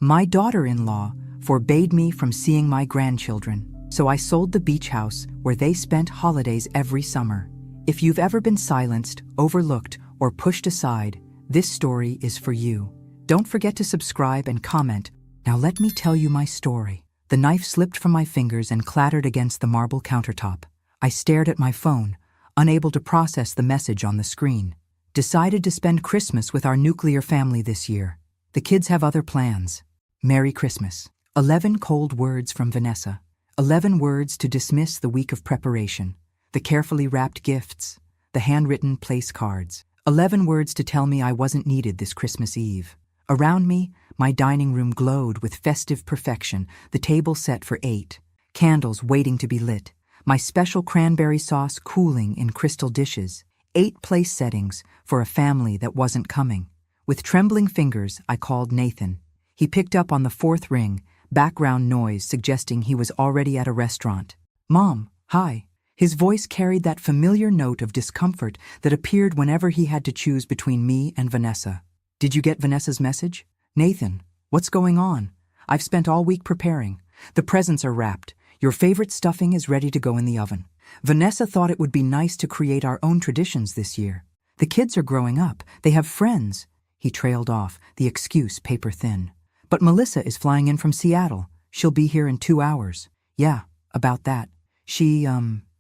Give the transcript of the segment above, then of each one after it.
My daughter-in-law forbade me from seeing my grandchildren, so I sold the beach house where they spent holidays every summer. If you've ever been silenced, overlooked, or pushed aside, this story is for you. Don't forget to subscribe and comment. Now let me tell you my story. The knife slipped from my fingers and clattered against the marble countertop. I stared at my phone, unable to process the message on the screen. Decided to spend Christmas with our nuclear family this year. The kids have other plans. Merry Christmas. 11 cold words from Vanessa. 11 words to dismiss the week of preparation. The carefully wrapped gifts. The handwritten place cards. 11 words to tell me I wasn't needed this Christmas Eve. Around me, my dining room glowed with festive perfection, the table set for 8. Candles waiting to be lit. My special cranberry sauce cooling in crystal dishes. 8 place settings for a family that wasn't coming. With trembling fingers, I called Nathan. He picked up on the 4th ring, background noise suggesting he was already at a restaurant. "Mom, hi." His voice carried that familiar note of discomfort that appeared whenever he had to choose between me and Vanessa. "Did you get Vanessa's message?" "Nathan, what's going on? I've spent all week preparing. The presents are wrapped. Your favorite stuffing is ready to go in the oven. Vanessa thought it would be nice to create our own traditions this year. The kids are growing up. They have friends." He trailed off, the excuse paper thin. "But Melissa is flying in from Seattle. She'll be here in 2 hours. Yeah, about that. She,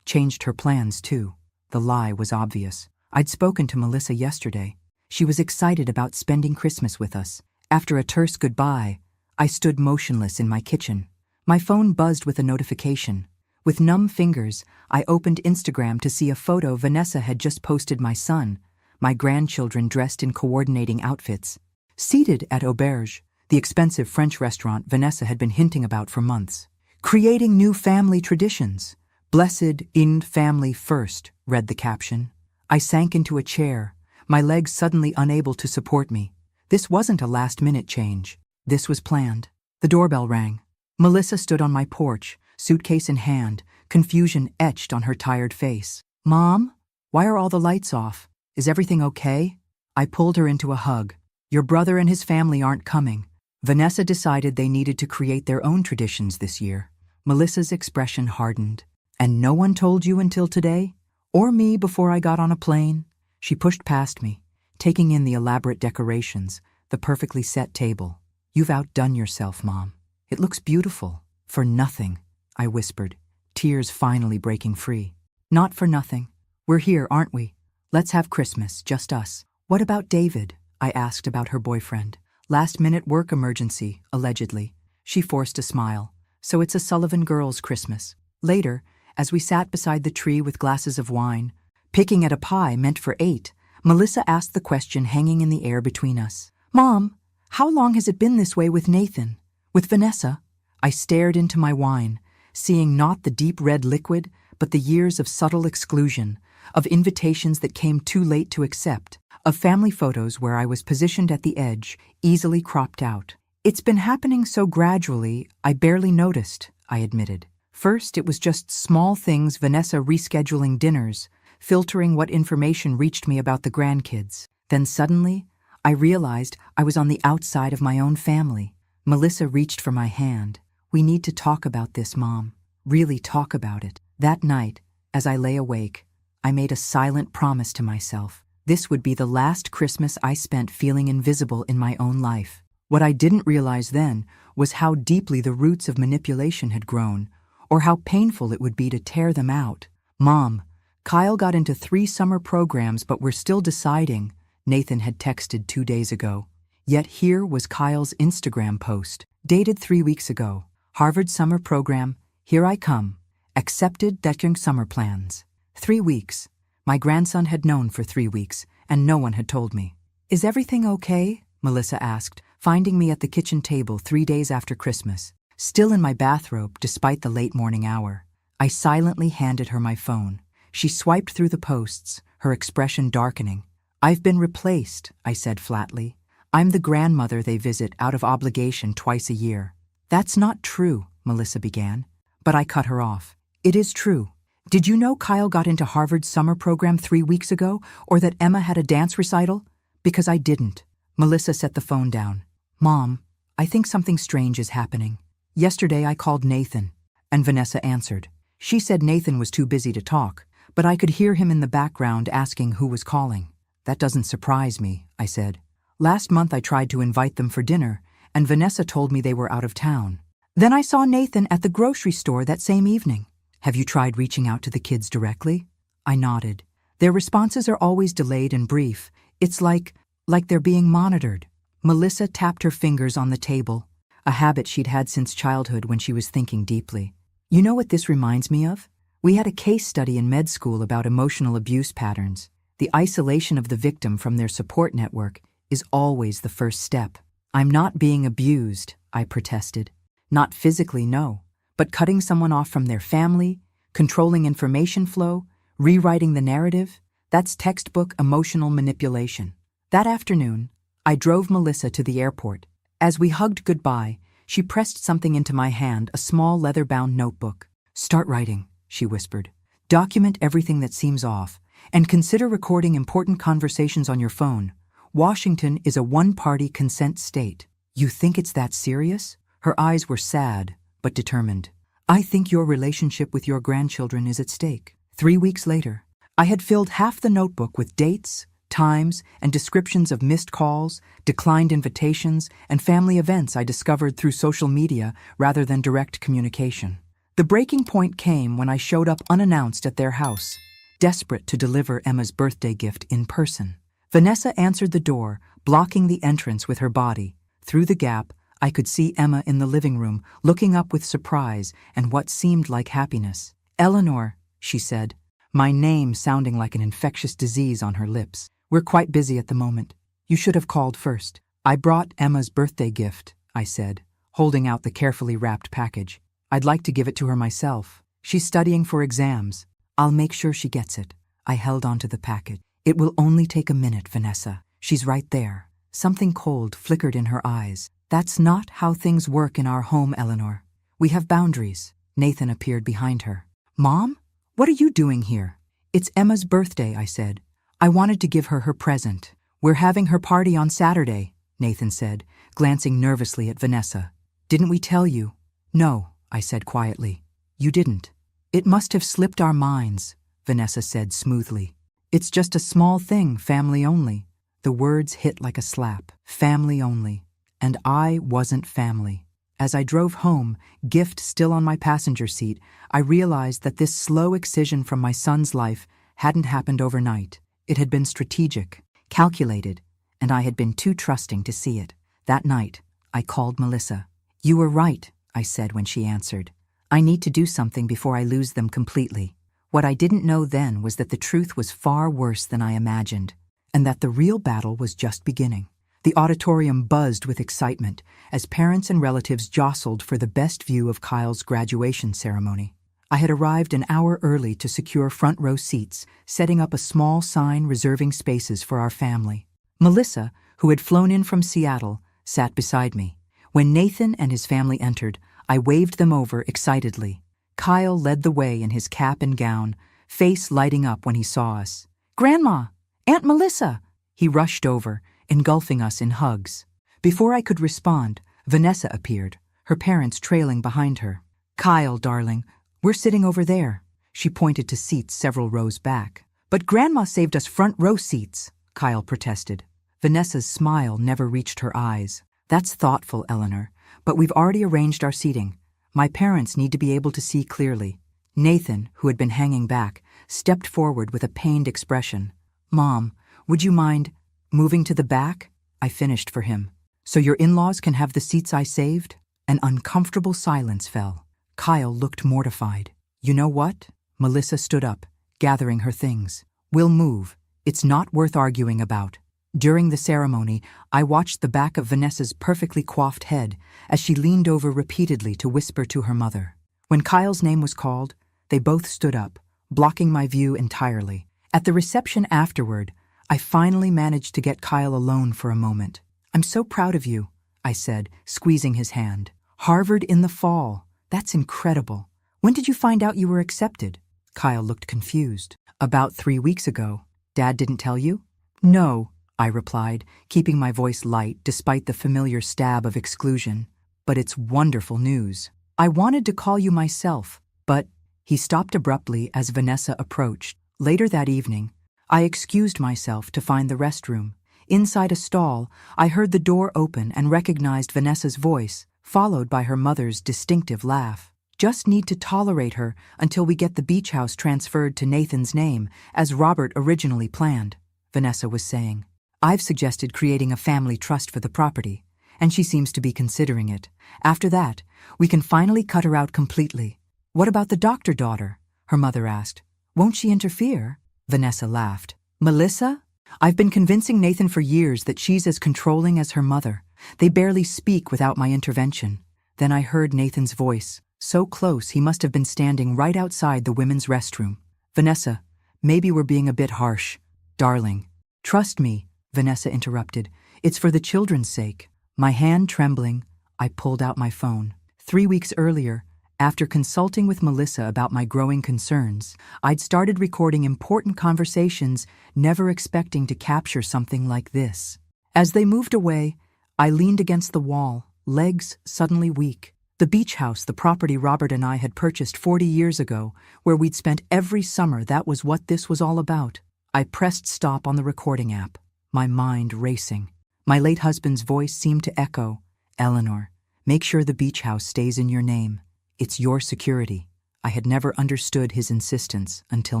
changed her plans too." The lie was obvious. I'd spoken to Melissa yesterday. She was excited about spending Christmas with us. After a terse goodbye, I stood motionless in my kitchen. My phone buzzed with a notification. With numb fingers, I opened Instagram to see a photo Vanessa had just posted my son, my grandchildren dressed in coordinating outfits. Seated at Auberge, the expensive French restaurant Vanessa had been hinting about for months. "Creating new family traditions. Blessed in family first," read the caption. I sank into a chair, my legs suddenly unable to support me. This wasn't a last-minute change. This was planned. The doorbell rang. Melissa stood on my porch, suitcase in hand, confusion etched on her tired face. "Mom? Why are all the lights off? Is everything okay?" I pulled her into a hug. "Your brother and his family aren't coming. Vanessa decided they needed to create their own traditions this year." Melissa's expression hardened. "And no one told you until today? Or me before I got on a plane?" She pushed past me, taking in the elaborate decorations, the perfectly set table. "You've outdone yourself, Mom. It looks beautiful. For nothing," I whispered, tears finally breaking free. "Not for nothing. We're here, aren't we? Let's have Christmas, just us." "What about David?" I asked about her boyfriend. "Last-minute work emergency, allegedly." She forced a smile. "So it's a Sullivan girls' Christmas." Later, as we sat beside the tree with glasses of wine, picking at a pie meant for 8, Melissa asked the question hanging in the air between us. "Mom, how long has it been this way with Nathan? With Vanessa?" I stared into my wine, seeing not the deep red liquid, but the years of subtle exclusion, of invitations that came too late to accept, of family photos where I was positioned at the edge, easily cropped out. "It's been happening so gradually, I barely noticed," I admitted. First, it was just small things, Vanessa rescheduling dinners, filtering what information reached me about the grandkids. Then suddenly, I realized I was on the outside of my own family. Melissa reached for my hand. "We need to talk about this, Mom. Really talk about it." That night, as I lay awake, I made a silent promise to myself. This would be the last Christmas I spent feeling invisible in my own life. What I didn't realize then was how deeply the roots of manipulation had grown, or how painful it would be to tear them out. "Mom, Kyle got into 3 summer programs but we're still deciding," Nathan had texted 2 days ago. Yet here was Kyle's Instagram post, dated 3 weeks ago. "Harvard summer program, here I come. Accepted Deckung summer plans." 3 weeks. My grandson had known for 3 weeks, and no one had told me. "Is everything okay?" Melissa asked, finding me at the kitchen table 3 days after Christmas, still in my bathrobe despite the late morning hour. I silently handed her my phone. She swiped through the posts, her expression darkening. "I've been replaced," I said flatly. "I'm the grandmother they visit out of obligation twice a year." "That's not true," Melissa began, but I cut her off. "It is true. Did you know Kyle got into Harvard's summer program 3 weeks ago, or that Emma had a dance recital? Because I didn't." Melissa set the phone down. "Mom, I think something strange is happening. Yesterday I called Nathan, and Vanessa answered. She said Nathan was too busy to talk, but I could hear him in the background asking who was calling. That doesn't surprise me, I said. Last month I tried to invite them for dinner, and Vanessa told me they were out of town. Then I saw Nathan at the grocery store that same evening. Have you tried reaching out to the kids directly? I nodded. Their responses are always delayed and brief. It's like they're being monitored. Melissa tapped her fingers on the table, a habit she'd had since childhood when she was thinking deeply. You know what this reminds me of? We had a case study in med school about emotional abuse patterns. The isolation of the victim from their support network is always the first step. I'm not being abused, I protested. Not physically, no, but cutting someone off from their family, controlling information flow, rewriting the narrative, that's textbook emotional manipulation. That afternoon, I drove Melissa to the airport. As we hugged goodbye, she pressed something into my hand, a small leather-bound notebook. Start writing, she whispered. Document everything that seems off, and consider recording important conversations on your phone. Washington is a one-party consent state. You think it's that serious? Her eyes were sad, but determined. I think your relationship with your grandchildren is at stake. 3 weeks later, I had filled half the notebook with dates, times, and descriptions of missed calls, declined invitations, and family events I discovered through social media rather than direct communication. The breaking point came when I showed up unannounced at their house, desperate to deliver Emma's birthday gift in person. Vanessa answered the door, blocking the entrance with her body. Through the gap, I could see Emma in the living room, looking up with surprise and what seemed like happiness. Eleanor, she said, my name sounding like an infectious disease on her lips. We're quite busy at the moment. You should have called first. I brought Emma's birthday gift, I said, holding out the carefully wrapped package. I'd like to give it to her myself. She's studying for exams. I'll make sure she gets it. I held onto the package. It will only take a minute, Vanessa. She's right there. Something cold flickered in her eyes. That's not how things work in our home, Eleanor. We have boundaries. Nathan appeared behind her. Mom? What are you doing here? It's Emma's birthday, I said. I wanted to give her her present. We're having her party on Saturday, Nathan said, glancing nervously at Vanessa. Didn't we tell you? No, I said quietly. You didn't. It must have slipped our minds, Vanessa said smoothly. It's just a small thing, family only. The words hit like a slap. Family only. And I wasn't family. As I drove home, gift still on my passenger seat, I realized that this slow excision from my son's life hadn't happened overnight. It had been strategic, calculated, and I had been too trusting to see it. That night, I called Melissa. You were right, I said when she answered. I need to do something before I lose them completely. What I didn't know then was that the truth was far worse than I imagined, and that the real battle was just beginning. The auditorium buzzed with excitement as parents and relatives jostled for the best view of Kyle's graduation ceremony. I had arrived an hour early to secure front row seats, setting up a small sign reserving spaces for our family. Melissa, who had flown in from Seattle, sat beside me. When Nathan and his family entered, I waved them over excitedly. Kyle led the way in his cap and gown, face lighting up when he saw us. Grandma! Aunt Melissa! He rushed over, engulfing us in hugs. Before I could respond, Vanessa appeared, her parents trailing behind her. Kyle, darling, we're sitting over there. She pointed to seats several rows back. But Grandma saved us front row seats, Kyle protested. Vanessa's smile never reached her eyes. That's thoughtful, Eleanor, but we've already arranged our seating. My parents need to be able to see clearly. Nathan, who had been hanging back, stepped forward with a pained expression. Mom, would you mind moving to the back? I finished for him. So your in-laws can have the seats I saved? An uncomfortable silence fell. Kyle looked mortified. You know what? Melissa stood up, gathering her things. We'll move. It's not worth arguing about. During the ceremony, I watched the back of Vanessa's perfectly coiffed head as she leaned over repeatedly to whisper to her mother. When Kyle's name was called, they both stood up, blocking my view entirely. At the reception afterward, I finally managed to get Kyle alone for a moment. I'm so proud of you, I said, squeezing his hand. Harvard in the fall. That's incredible. When did you find out you were accepted? Kyle looked confused. About 3 weeks ago. Dad didn't tell you? No, I replied, keeping my voice light despite the familiar stab of exclusion. But it's wonderful news. I wanted to call you myself, but he stopped abruptly as Vanessa approached. Later that evening, I excused myself to find the restroom. Inside a stall, I heard the door open and recognized Vanessa's voice, followed by her mother's distinctive laugh. Just need to tolerate her until we get the beach house transferred to Nathan's name, as Robert originally planned, Vanessa was saying. I've suggested creating a family trust for the property, and she seems to be considering it. After that, we can finally cut her out completely. What about the doctor daughter? Her mother asked. Won't she interfere? Vanessa laughed. Melissa? I've been convincing Nathan for years that she's as controlling as her mother. They barely speak without my intervention. Then I heard Nathan's voice, so close he must have been standing right outside the women's restroom. Vanessa, maybe we're being a bit harsh. Darling. Trust me, Vanessa interrupted. It's for the children's sake. My hand trembling, I pulled out my phone. 3 weeks earlier, after consulting with Melissa about my growing concerns, I'd started recording important conversations, never expecting to capture something like this. As they moved away, I leaned against the wall, legs suddenly weak. The beach house, the property Robert and I had purchased 40 years ago, where we'd spent every summer, that was what this was all about. I pressed stop on the recording app, my mind racing. My late husband's voice seemed to echo, Eleanor, make sure the beach house stays in your name. It's your security. I had never understood his insistence until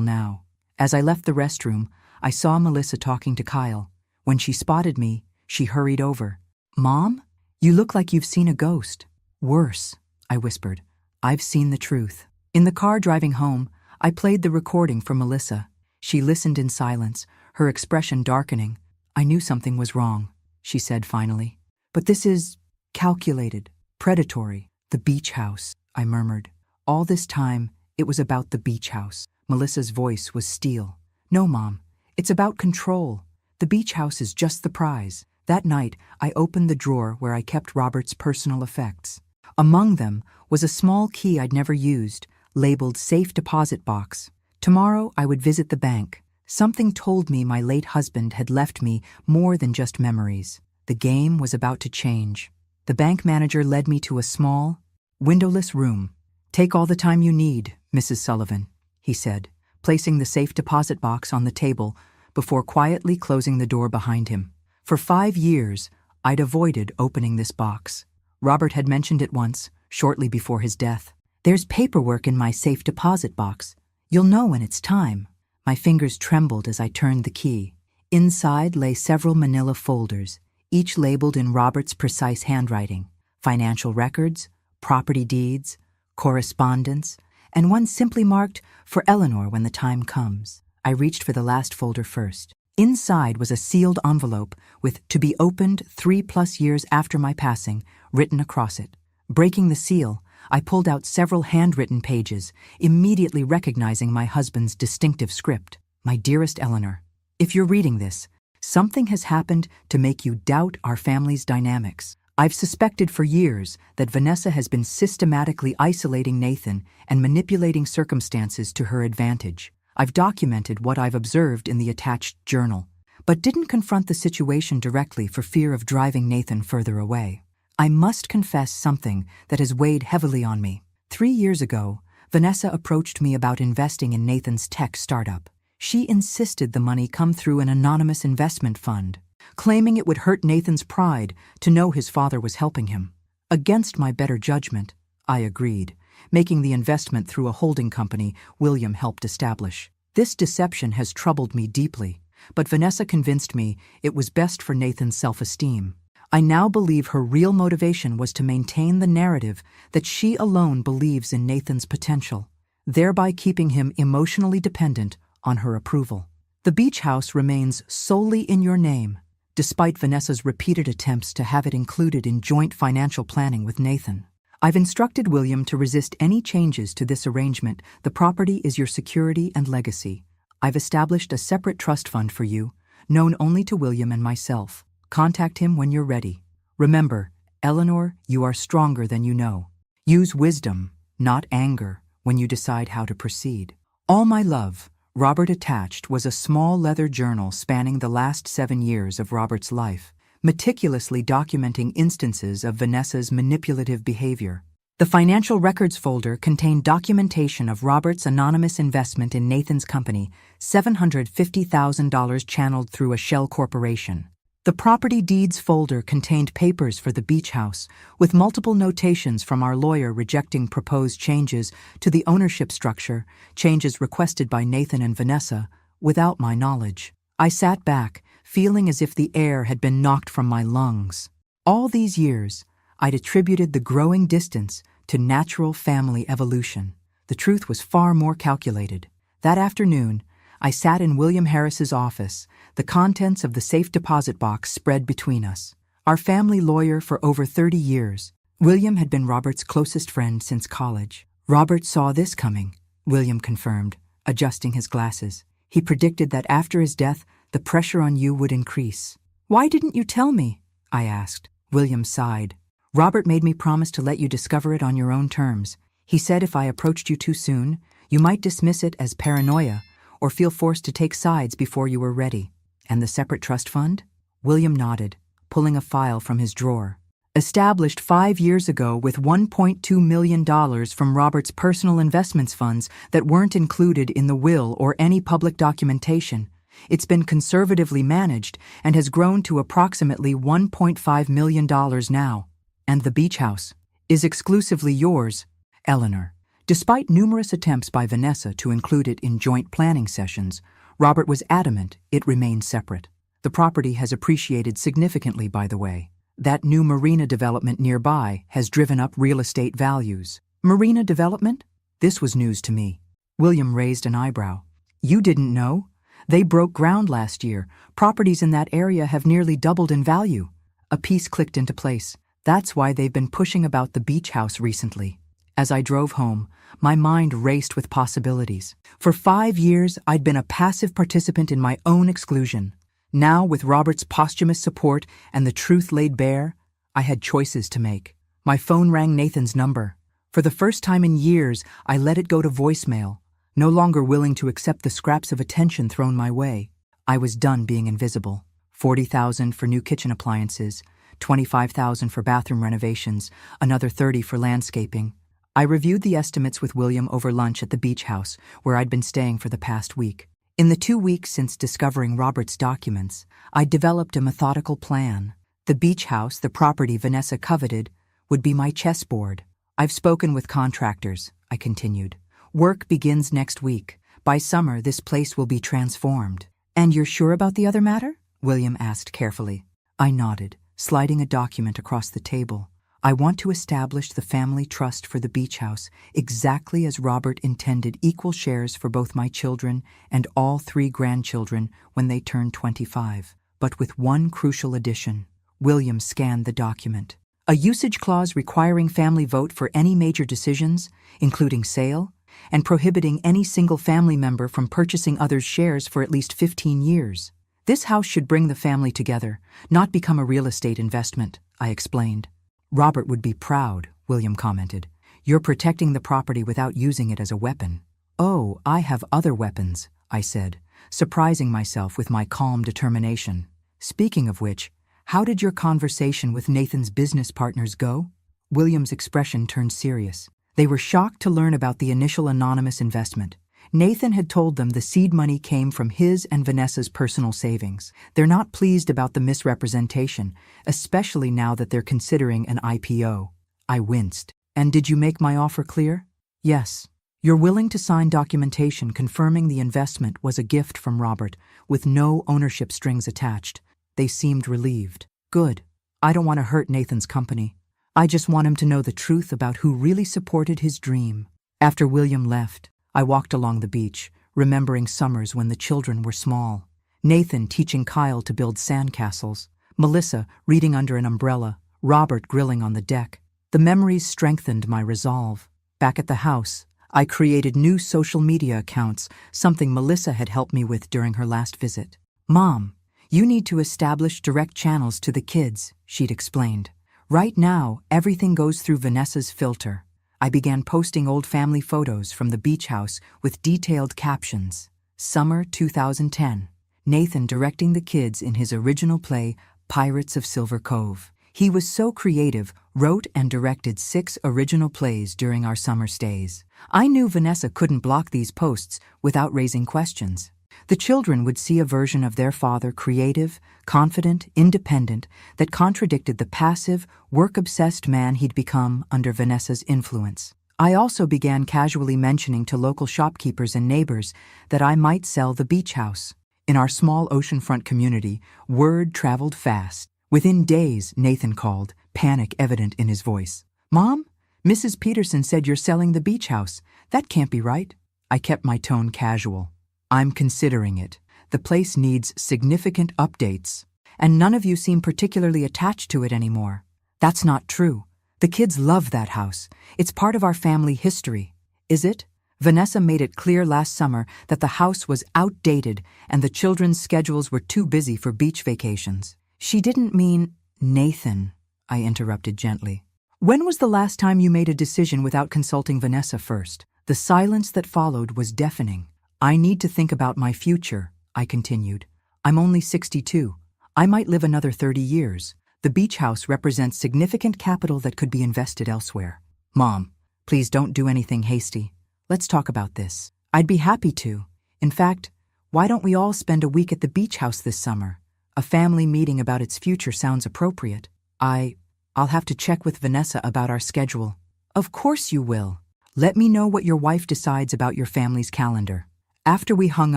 now. As I left the restroom, I saw Melissa talking to Kyle. When she spotted me, she hurried over. Mom, you look like you've seen a ghost. Worse, I whispered. I've seen the truth. In the car driving home, I played the recording for Melissa. She listened in silence, her expression darkening. I knew something was wrong, she said finally. But this is calculated, predatory. The beach house, I murmured. All this time, it was about the beach house. Melissa's voice was steel. No, Mom, it's about control. The beach house is just the prize. That night, I opened the drawer where I kept Robert's personal effects. Among them was a small key I'd never used, labeled safe deposit box. Tomorrow, I would visit the bank. Something told me my late husband had left me more than just memories. The game was about to change. The bank manager led me to a small, windowless room. Take all the time you need, Mrs. Sullivan, he said, placing the safe deposit box on the table before quietly closing the door behind him. For 5 years, I'd avoided opening this box. Robert had mentioned it once, shortly before his death. There's paperwork in my safe deposit box. You'll know when it's time. My fingers trembled as I turned the key. Inside lay several manila folders, each labeled in Robert's precise handwriting. Financial records, property deeds, correspondence, and one simply marked, for Eleanor when the time comes. I reached for the last folder first. Inside was a sealed envelope with "to be opened 3+ years after my passing" written across it. Breaking the seal, I pulled out several handwritten pages, immediately recognizing my husband's distinctive script. My dearest Eleanor, if you're reading this, something has happened to make you doubt our family's dynamics. I've suspected for years that Vanessa has been systematically isolating Nathan and manipulating circumstances to her advantage. I've documented what I've observed in the attached journal, but didn't confront the situation directly for fear of driving Nathan further away. I must confess something that has weighed heavily on me. 3 years ago, Vanessa approached me about investing in Nathan's tech startup. She insisted the money come through an anonymous investment fund, claiming it would hurt Nathan's pride to know his father was helping him. Against my better judgment, I agreed, making the investment through a holding company William helped establish. This deception has troubled me deeply, but Vanessa convinced me it was best for Nathan's self-esteem. I now believe her real motivation was to maintain the narrative that she alone believes in Nathan's potential, thereby keeping him emotionally dependent on her approval. The beach house remains solely in your name, despite Vanessa's repeated attempts to have it included in joint financial planning with Nathan. I've instructed William to resist any changes to this arrangement. The property is your security and legacy. I've established a separate trust fund for you, known only to William and myself. Contact him when you're ready. Remember, Eleanor, you are stronger than you know. Use wisdom, not anger, when you decide how to proceed. All my love, Robert attached was a small leather journal spanning the last 7 years of Robert's life, meticulously documenting instances of Vanessa's manipulative behavior. The financial records folder contained documentation of Robert's anonymous investment in Nathan's company, $750,000 channeled through a shell corporation. The property deeds folder contained papers for the beach house, with multiple notations from our lawyer rejecting proposed changes to the ownership structure, changes requested by Nathan and Vanessa, without my knowledge. I sat back, feeling as if the air had been knocked from my lungs. All these years, I'd attributed the growing distance to natural family evolution. The truth was far more calculated. That afternoon, I sat in William Harris's office, the contents of the safe deposit box spread between us. Our family lawyer for over 30 years. William had been Robert's closest friend since college. Robert saw this coming, William confirmed, adjusting his glasses. He predicted that after his death, the pressure on you would increase. Why didn't you tell me? I asked. William sighed. Robert made me promise to let you discover it on your own terms. He said if I approached you too soon, you might dismiss it as paranoia, or feel forced to take sides before you were ready. And the separate trust fund? William nodded, pulling a file from his drawer. Established 5 years ago with $1.2 million from Robert's personal investments funds that weren't included in the will or any public documentation. It's been conservatively managed and has grown to approximately $1.5 million now. And the beach house is exclusively yours, Eleanor. Despite numerous attempts by Vanessa to include it in joint planning sessions, Robert was adamant it remained separate. The property has appreciated significantly, by the way. That new marina development nearby has driven up real estate values. Marina development? This was news to me. William raised an eyebrow. You didn't know? They broke ground last year. Properties in that area have nearly doubled in value. A piece clicked into place. That's why they've been pushing about the beach house recently. As I drove home, my mind raced with possibilities. For 5 years, I'd been a passive participant in my own exclusion. Now, with Robert's posthumous support and the truth laid bare, I had choices to make. My phone rang Nathan's number. For the first time in years, I let it go to voicemail, no longer willing to accept the scraps of attention thrown my way. I was done being invisible. $40,000 for new kitchen appliances, $25,000 for bathroom renovations, another $30,000 for landscaping. I reviewed the estimates with William over lunch at the beach house, where I'd been staying for the past week. In the 2 weeks since discovering Robert's documents, I'd developed a methodical plan. The beach house, the property Vanessa coveted, would be my chessboard. I've spoken with contractors, I continued. Work begins next week. By summer, this place will be transformed. And you're sure about the other matter? William asked carefully. I nodded, sliding a document across the table. I want to establish the family trust for the beach house exactly as Robert intended, equal shares for both my children and all 3 grandchildren when they turn 25. But with one crucial addition. William scanned the document. A usage clause requiring family vote for any major decisions, including sale, and prohibiting any single family member from purchasing others' shares for at least 15 years. This house should bring the family together, not become a real estate investment, I explained. Robert would be proud, William commented. You're protecting the property without using it as a weapon. Oh, I have other weapons, I said, surprising myself with my calm determination. Speaking of which, how did your conversation with Nathan's business partners go? William's expression turned serious. They were shocked to learn about the initial anonymous investment. Nathan had told them the seed money came from his and Vanessa's personal savings. They're not pleased about the misrepresentation, especially now that they're considering an IPO. I winced. And did you make my offer clear? Yes. You're willing to sign documentation confirming the investment was a gift from Robert, with no ownership strings attached. They seemed relieved. Good. I don't want to hurt Nathan's company. I just want him to know the truth about who really supported his dream. After William left, I walked along the beach, remembering summers when the children were small. Nathan teaching Kyle to build sandcastles, Melissa reading under an umbrella, Robert grilling on the deck. The memories strengthened my resolve. Back at the house, I created new social media accounts, something Melissa had helped me with during her last visit. Mom, you need to establish direct channels to the kids, she'd explained. Right now, everything goes through Vanessa's filter. I began posting old family photos from the beach house with detailed captions. Summer 2010. Nathan directing the kids in his original play, Pirates of Silver Cove. He was so creative, wrote and directed 6 original plays during our summer stays. I knew Vanessa couldn't block these posts without raising questions. The children would see a version of their father creative, confident, independent, that contradicted the passive, work-obsessed man he'd become under Vanessa's influence. I also began casually mentioning to local shopkeepers and neighbors that I might sell the beach house. In our small oceanfront community, word traveled fast. Within days, Nathan called, panic evident in his voice. "Mom, Mrs. Peterson said you're selling the beach house. That can't be right." I kept my tone casual. "I'm considering it. The place needs significant updates, and none of you seem particularly attached to it anymore." "That's not true. The kids love that house. It's part of our family history." "Is it?" Vanessa made it clear last summer that the house was outdated and the children's schedules were too busy for beach vacations. She didn't mean Nathan, I interrupted gently. "When was the last time you made a decision without consulting Vanessa first?" The silence that followed was deafening. "I need to think about my future," I continued. "I'm only 62. I might live another 30 years. The beach house represents significant capital that could be invested elsewhere." "Mom, please don't do anything hasty. Let's talk about this." "I'd be happy to. In fact, why don't we all spend a week at the beach house this summer? A family meeting about its future sounds appropriate." I'll have to check with Vanessa about our schedule." "Of course you will. Let me know what your wife decides about your family's calendar." After we hung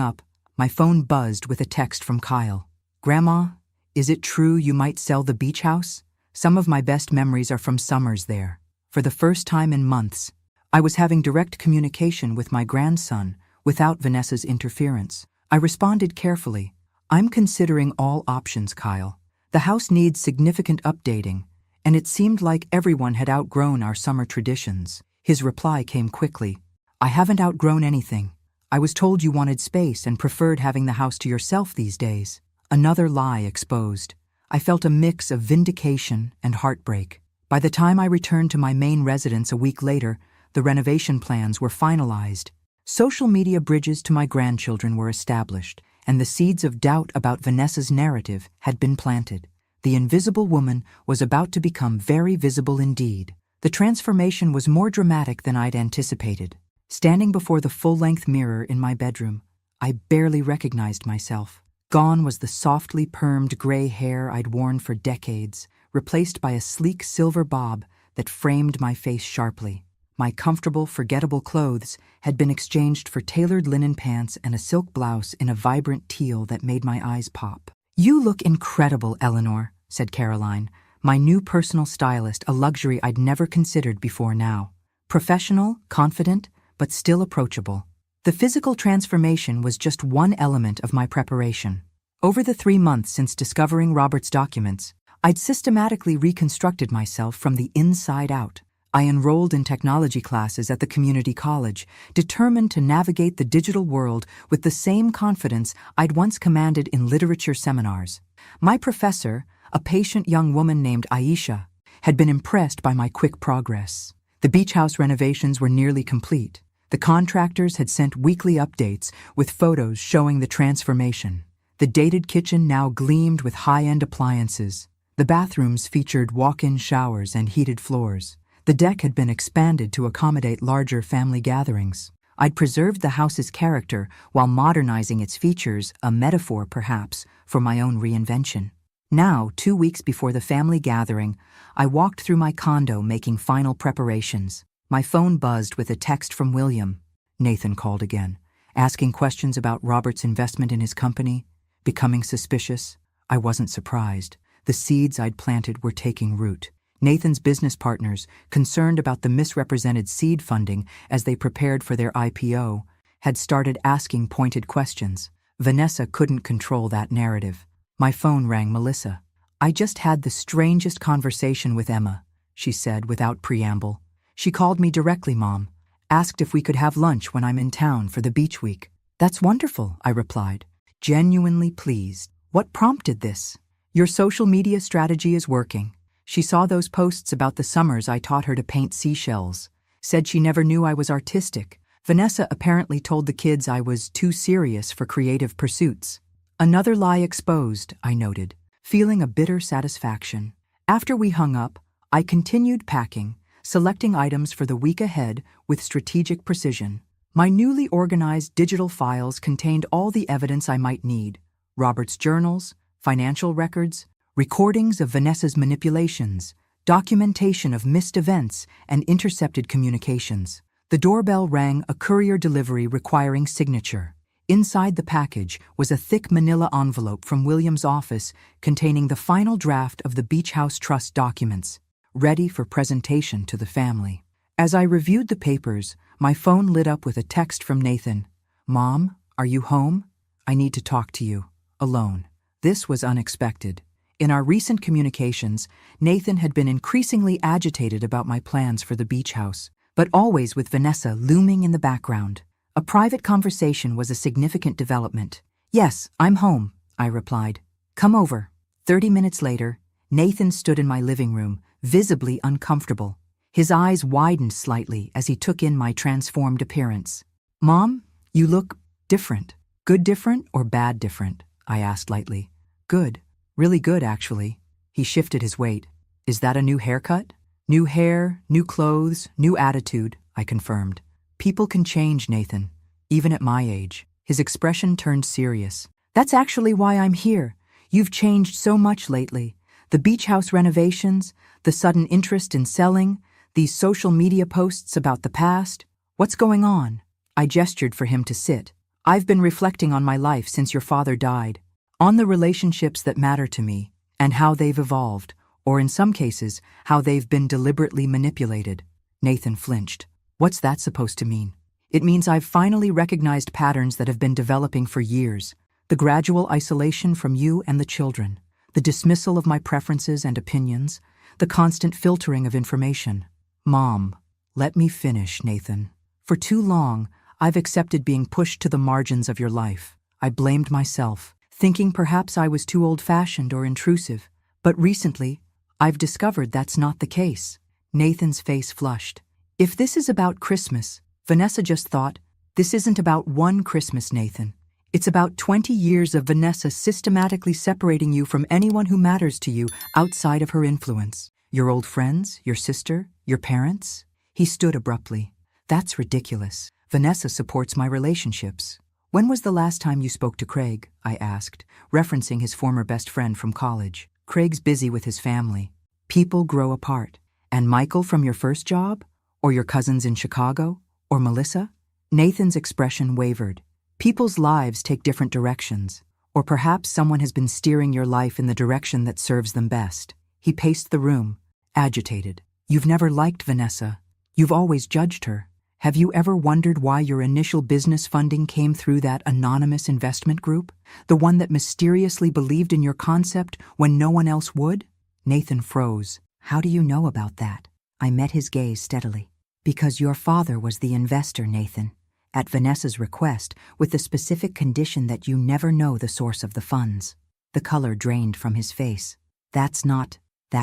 up, my phone buzzed with a text from Kyle. "Grandma, is it true you might sell the beach house? Some of my best memories are from summers there." For the first time in months, I was having direct communication with my grandson without Vanessa's interference. I responded carefully. "I'm considering all options, Kyle. The house needs significant updating, and it seemed like everyone had outgrown our summer traditions." His reply came quickly. "I haven't outgrown anything. I was told you wanted space and preferred having the house to yourself these days." Another lie exposed. I felt a mix of vindication and heartbreak. By the time I returned to my main residence a week later, the renovation plans were finalized. Social media bridges to my grandchildren were established, and the seeds of doubt about Vanessa's narrative had been planted. The invisible woman was about to become very visible indeed. The transformation was more dramatic than I'd anticipated. Standing before the full-length mirror in my bedroom, I barely recognized myself. Gone was the softly permed gray hair I'd worn for decades, replaced by a sleek silver bob that framed my face sharply. My comfortable, forgettable clothes had been exchanged for tailored linen pants and a silk blouse in a vibrant teal that made my eyes pop. "You look incredible, Eleanor," said Caroline, my new personal stylist, a luxury I'd never considered before now. Professional, confident, but still approachable. The physical transformation was just one element of my preparation. Over the 3 months since discovering Robert's documents, I'd systematically reconstructed myself from the inside out. I enrolled in technology classes at the community college, determined to navigate the digital world with the same confidence I'd once commanded in literature seminars. My professor, a patient young woman named Aisha, had been impressed by my quick progress. The beach house renovations were nearly complete. The contractors had sent weekly updates with photos showing the transformation. The dated kitchen now gleamed with high-end appliances. The bathrooms featured walk-in showers and heated floors. The deck had been expanded to accommodate larger family gatherings. I'd preserved the house's character while modernizing its features, a metaphor perhaps for my own reinvention. Now, 2 weeks before the family gathering, I walked through my condo making final preparations. My phone buzzed with a text from William. Nathan called again, asking questions about Robert's investment in his company. Becoming suspicious, I wasn't surprised. The seeds I'd planted were taking root. Nathan's business partners, concerned about the misrepresented seed funding as they prepared for their IPO, had started asking pointed questions. Vanessa couldn't control that narrative. My phone rang Melissa. "I just had the strangest conversation with Emma," she said without preamble. "She called me directly, Mom. Asked if we could have lunch when I'm in town for the beach week." "That's wonderful," I replied, genuinely pleased. "What prompted this?" "Your social media strategy is working. She saw those posts about the summers I taught her to paint seashells. Said she never knew I was artistic. Vanessa apparently told the kids I was too serious for creative pursuits. Another lie exposed, I noted, feeling a bitter satisfaction. After we hung up, I continued packing, selecting items for the week ahead with strategic precision. My newly organized digital files contained all the evidence I might need: Robert's journals, financial records, recordings of Vanessa's manipulations, documentation of missed events, and intercepted communications. The doorbell rang, a courier delivery requiring signature. Inside the package was a thick manila envelope from William's office containing the final draft of the Beach House Trust documents, ready for presentation to the family. As I reviewed the papers, my phone lit up with a text from Nathan. "Mom, are you home? I need to talk to you. Alone." This was unexpected. In our recent communications, Nathan had been increasingly agitated about my plans for the beach house, but always with Vanessa looming in the background. A private conversation was a significant development. "Yes, I'm home," I replied. "Come over." 30 minutes later, Nathan stood in my living room, visibly uncomfortable. His eyes widened slightly as he took in my transformed appearance. "Mom, you look different." "Good different or bad different?" I asked lightly. "Good. Really good, actually." He shifted his weight. "Is that a new haircut?" "New hair, new clothes, new attitude," I confirmed. "People can change, Nathan, even at my age." His expression turned serious. "That's actually why I'm here. You've changed so much lately. The beach house renovations, the sudden interest in selling, these social media posts about the past. What's going on?" I gestured for him to sit. "I've been reflecting on my life since your father died, on the relationships that matter to me, and how they've evolved, or in some cases, how they've been deliberately manipulated." Nathan flinched. "What's that supposed to mean?" "It means I've finally recognized patterns that have been developing for years. The gradual isolation from you and the children, the dismissal of my preferences and opinions, the constant filtering of information." "Mom, let me finish, Nathan. For too long, I've accepted being pushed to the margins of your life. I blamed myself, thinking perhaps I was too old-fashioned or intrusive. But recently, I've discovered that's not the case." Nathan's face flushed. "If this is about Christmas," Vanessa just thought, "this isn't about one Christmas, Nathan. It's about 20 years of Vanessa systematically separating you from anyone who matters to you outside of her influence. Your old friends, your sister, your parents." He stood abruptly. "That's ridiculous. Vanessa supports my relationships." "When was the last time you spoke to Craig?" I asked, referencing his former best friend from college. "Craig's busy with his family. People grow apart. And Michael from your first job? Or your cousins in Chicago? Or Melissa?" Nathan's expression wavered. "People's lives take different directions. Or perhaps someone has been steering your life in the direction that serves them best." He paced the room, agitated. "You've never liked Vanessa. You've always judged her. Have you ever wondered why your initial business funding came through that anonymous investment group? The one that mysteriously believed in your concept when no one else would?" Nathan froze. "How do you know about that?" I met his gaze steadily. "Because your father was the investor, Nathan. At Vanessa's request, with the specific condition that you never know the source of the funds." The color drained from his face. That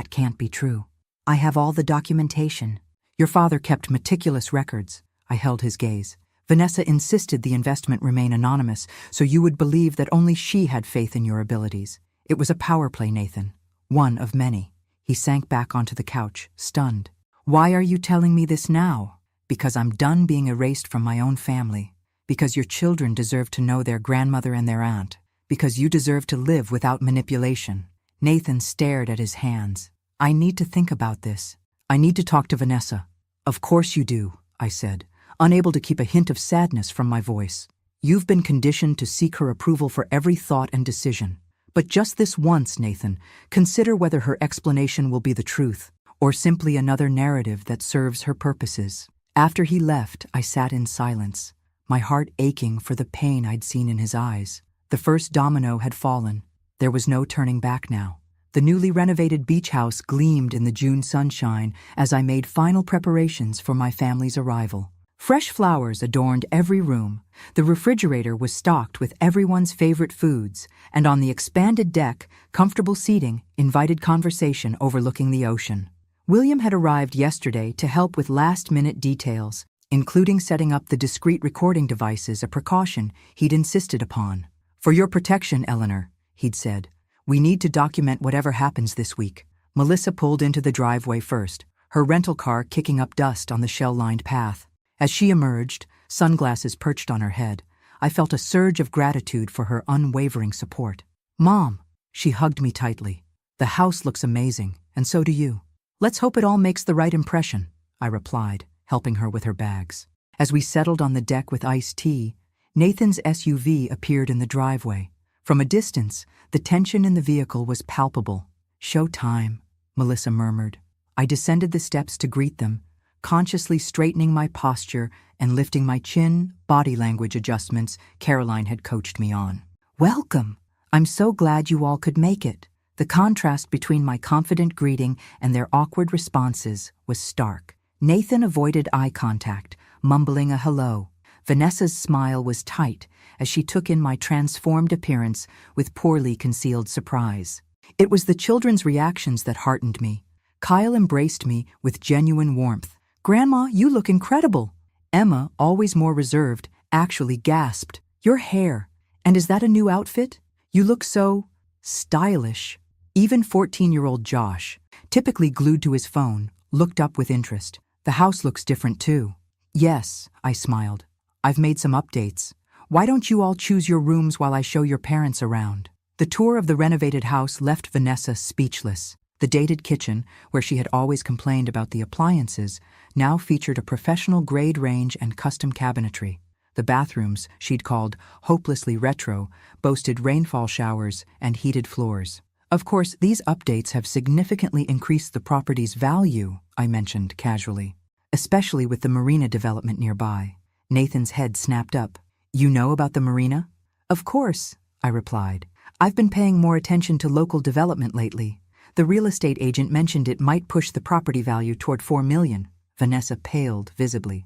can't be true. I have all the documentation." "Your father kept meticulous records." I held his gaze. "Vanessa insisted the investment remain anonymous, so you would believe that only she had faith in your abilities. It was a power play, Nathan. One of many." He sank back onto the couch, stunned. "Why are you telling me this now?" "Because I'm done being erased from my own family. Because your children deserve to know their grandmother and their aunt. Because you deserve to live without manipulation." Nathan stared at his hands. "I need to think about this. I need to talk to Vanessa." "Of course you do," I said, unable to keep a hint of sadness from my voice. "You've been conditioned to seek her approval for every thought and decision. But just this once, Nathan, consider whether her explanation will be the truth, or simply another narrative that serves her purposes." After he left, I sat in silence, my heart aching for the pain I'd seen in his eyes. The first domino had fallen. There was no turning back now. The newly renovated beach house gleamed in the June sunshine as I made final preparations for my family's arrival. Fresh flowers adorned every room. The refrigerator was stocked with everyone's favorite foods, and on the expanded deck, comfortable seating invited conversation overlooking the ocean. William had arrived yesterday to help with last-minute details. including setting up the discreet recording devices, a precaution he'd insisted upon. "For your protection, Eleanor," he'd said, "we need to document whatever happens this week." Melissa pulled into the driveway first, her rental car kicking up dust on the shell-lined path. As she emerged, sunglasses perched on her head, I felt a surge of gratitude for her unwavering support. "Mom," she hugged me tightly, "the house looks amazing, and so do you." "Let's hope it all makes the right impression," I replied, helping her with her bags. As we settled on the deck with iced tea, Nathan's SUV appeared in the driveway. From a distance, the tension in the vehicle was palpable. "Show time," Melissa murmured. I descended the steps to greet them, consciously straightening my posture and lifting my chin, body language adjustments Caroline had coached me on. "Welcome! I'm so glad you all could make it." The contrast between my confident greeting and their awkward responses was stark. Nathan avoided eye contact, mumbling a hello. Vanessa's smile was tight as she took in my transformed appearance with poorly concealed surprise. It was the children's reactions that heartened me. Kyle embraced me with genuine warmth. "Grandma, you look incredible." Emma, always more reserved, actually gasped. "Your hair. And is that a new outfit? You look so stylish." Even 14-year-old Josh, typically glued to his phone, looked up with interest. "The house looks different too." "Yes," I smiled. "I've made some updates. Why don't you all choose your rooms while I show your parents around?" The tour of the renovated house left Vanessa speechless. The dated kitchen, where she had always complained about the appliances, now featured a professional-grade range and custom cabinetry. The bathrooms, she'd called hopelessly retro, boasted rainfall showers and heated floors. "Of course, these updates have significantly increased the property's value," I mentioned casually, "especially with the marina development nearby." Nathan's head snapped up. "You know about the marina?" "Of course," I replied. "I've been paying more attention to local development lately. The real estate agent mentioned it might push the property value toward $4 million. Vanessa paled visibly.